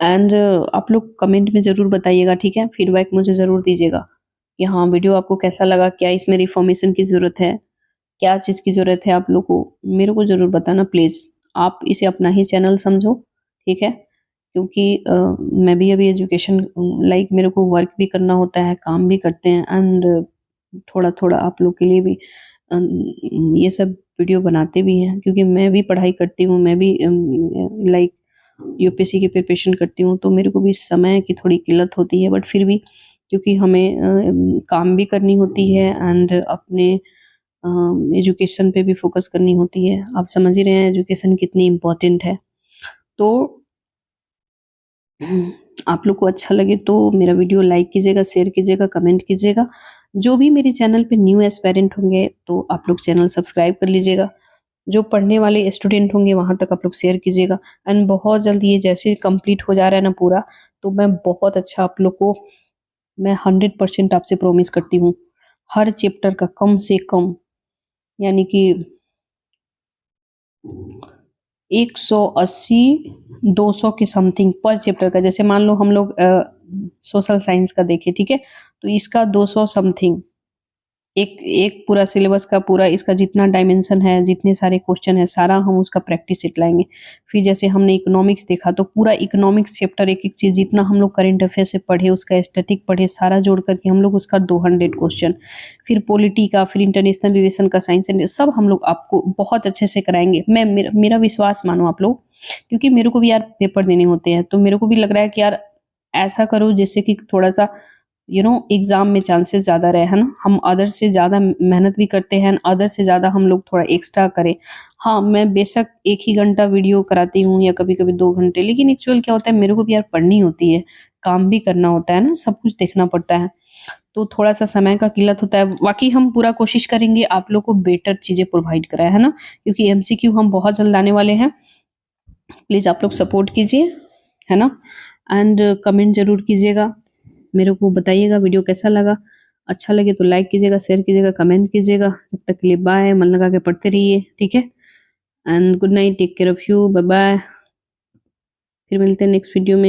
Speaker 1: एंड आप लोग कमेंट में ज़रूर बताइएगा। ठीक है, फीडबैक मुझे ज़रूर दीजिएगा कि हाँ वीडियो आपको कैसा लगा, क्या इसमें रिफॉर्मेशन की ज़रूरत है, क्या चीज़ की ज़रूरत है, आप लोग को मेरे को ज़रूर बताना प्लीज़। आप इसे अपना ही चैनल समझो। ठीक है, क्योंकि मैं भी अभी एजुकेशन लाइक मेरे को वर्क भी करना होता है, काम भी करते हैं, एंड थोड़ा थोड़ा आप लोग के लिए भी ये सब वीडियो बनाते भी हैं, क्योंकि मैं भी पढ़ाई करती हूँ, मैं भी लाइक यूपीएससी की प्रिपरेशन करती हूँ, तो मेरे को भी समय की थोड़ी किल्लत होती है। बट फिर भी क्योंकि हमें काम भी करनी होती है एंड अपने एजुकेशन पे भी फोकस करनी होती है। आप समझ ही रहे हैं एजुकेशन कितनी इम्पोर्टेंट है। तो आप लोग को अच्छा लगे तो मेरा वीडियो लाइक कीजिएगा, शेयर कीजिएगा, कमेंट कीजिएगा। जो भी मेरे चैनल पे न्यू एस्पायरेंट होंगे तो आप लोग चैनल सब्सक्राइब कर लीजिएगा। जो पढ़ने वाले स्टूडेंट होंगे वहाँ तक आप लोग शेयर कीजिएगा। एंड बहुत जल्दी ये जैसे कंप्लीट हो जा रहा है ना पूरा, तो मैं बहुत अच्छा आप लोग को मैं 100% आपसे प्रॉमिस करती हूँ, हर चैप्टर का कम से कम यानी कि 180 200 के समथिंग पर चैप्टर का, जैसे मान लो हम लोग सोशल साइंस का देखें, ठीक है, तो इसका 200 समथिंग, एक एक पूरा सिलेबस का पूरा इसका जितना डायमेंशन है, जितने सारे क्वेश्चन है, सारा हम उसका प्रैक्टिस सेट लाएंगे। फिर जैसे हमने इकोनॉमिक्स देखा, तो पूरा इकोनॉमिक्स चैप्टर एक एक चीज जितना हम लोग करेंट अफेयर से पढ़े, उसका स्टैटिक पढ़े, सारा जोड़ करके हम लोग उसका 200 क्वेश्चन, फिर पॉलिटी का, फिर इंटरनेशनल रिलेशन का, साइंस एंड सब हम लोग आपको बहुत अच्छे से कराएंगे। मेरा विश्वास मानो आप लोग, क्योंकि मेरे को भी यार पेपर देने होते हैं, तो मेरे को भी लग रहा है कि यार ऐसा करो जैसे कि थोड़ा सा एग्जाम में चांसेस ज़्यादा रहे, है ना। हम अदर से ज़्यादा मेहनत भी करते हैं, अदर से ज़्यादा हम लोग थोड़ा एक्स्ट्रा करें। हाँ, मैं बेशक 1 ही घंटा वीडियो कराती हूँ या कभी-कभी 2 घंटे, लेकिन एक्चुअल क्या होता है, मेरे को भी यार पढ़नी होती है, काम भी करना होता है ना, सब कुछ देखना पड़ता है। तो थोड़ा-सा समय का किल्लत होता है। बाकी हम पूरा कोशिश करेंगे आप लोग को बेटर चीज़ें प्रोवाइड कराएँ, है ना? क्योंकि एमसीक्यू हम बहुत जल्द आने वाले हैं। प्लीज़ आप लोग सपोर्ट कीजिए, है ना? एंड कमेंट ज़रूर कीजिएगा, मेरे को बताइएगा वीडियो कैसा लगा। अच्छा लगे तो लाइक कीजिएगा, शेयर कीजिएगा, कमेंट कीजिएगा। जब तक के लिए बाय, मन लगा के पढ़ते रहिए, ठीक है? And good night, take care of you, bye bye. फिर मिलते हैं नेक्स्ट वीडियो में।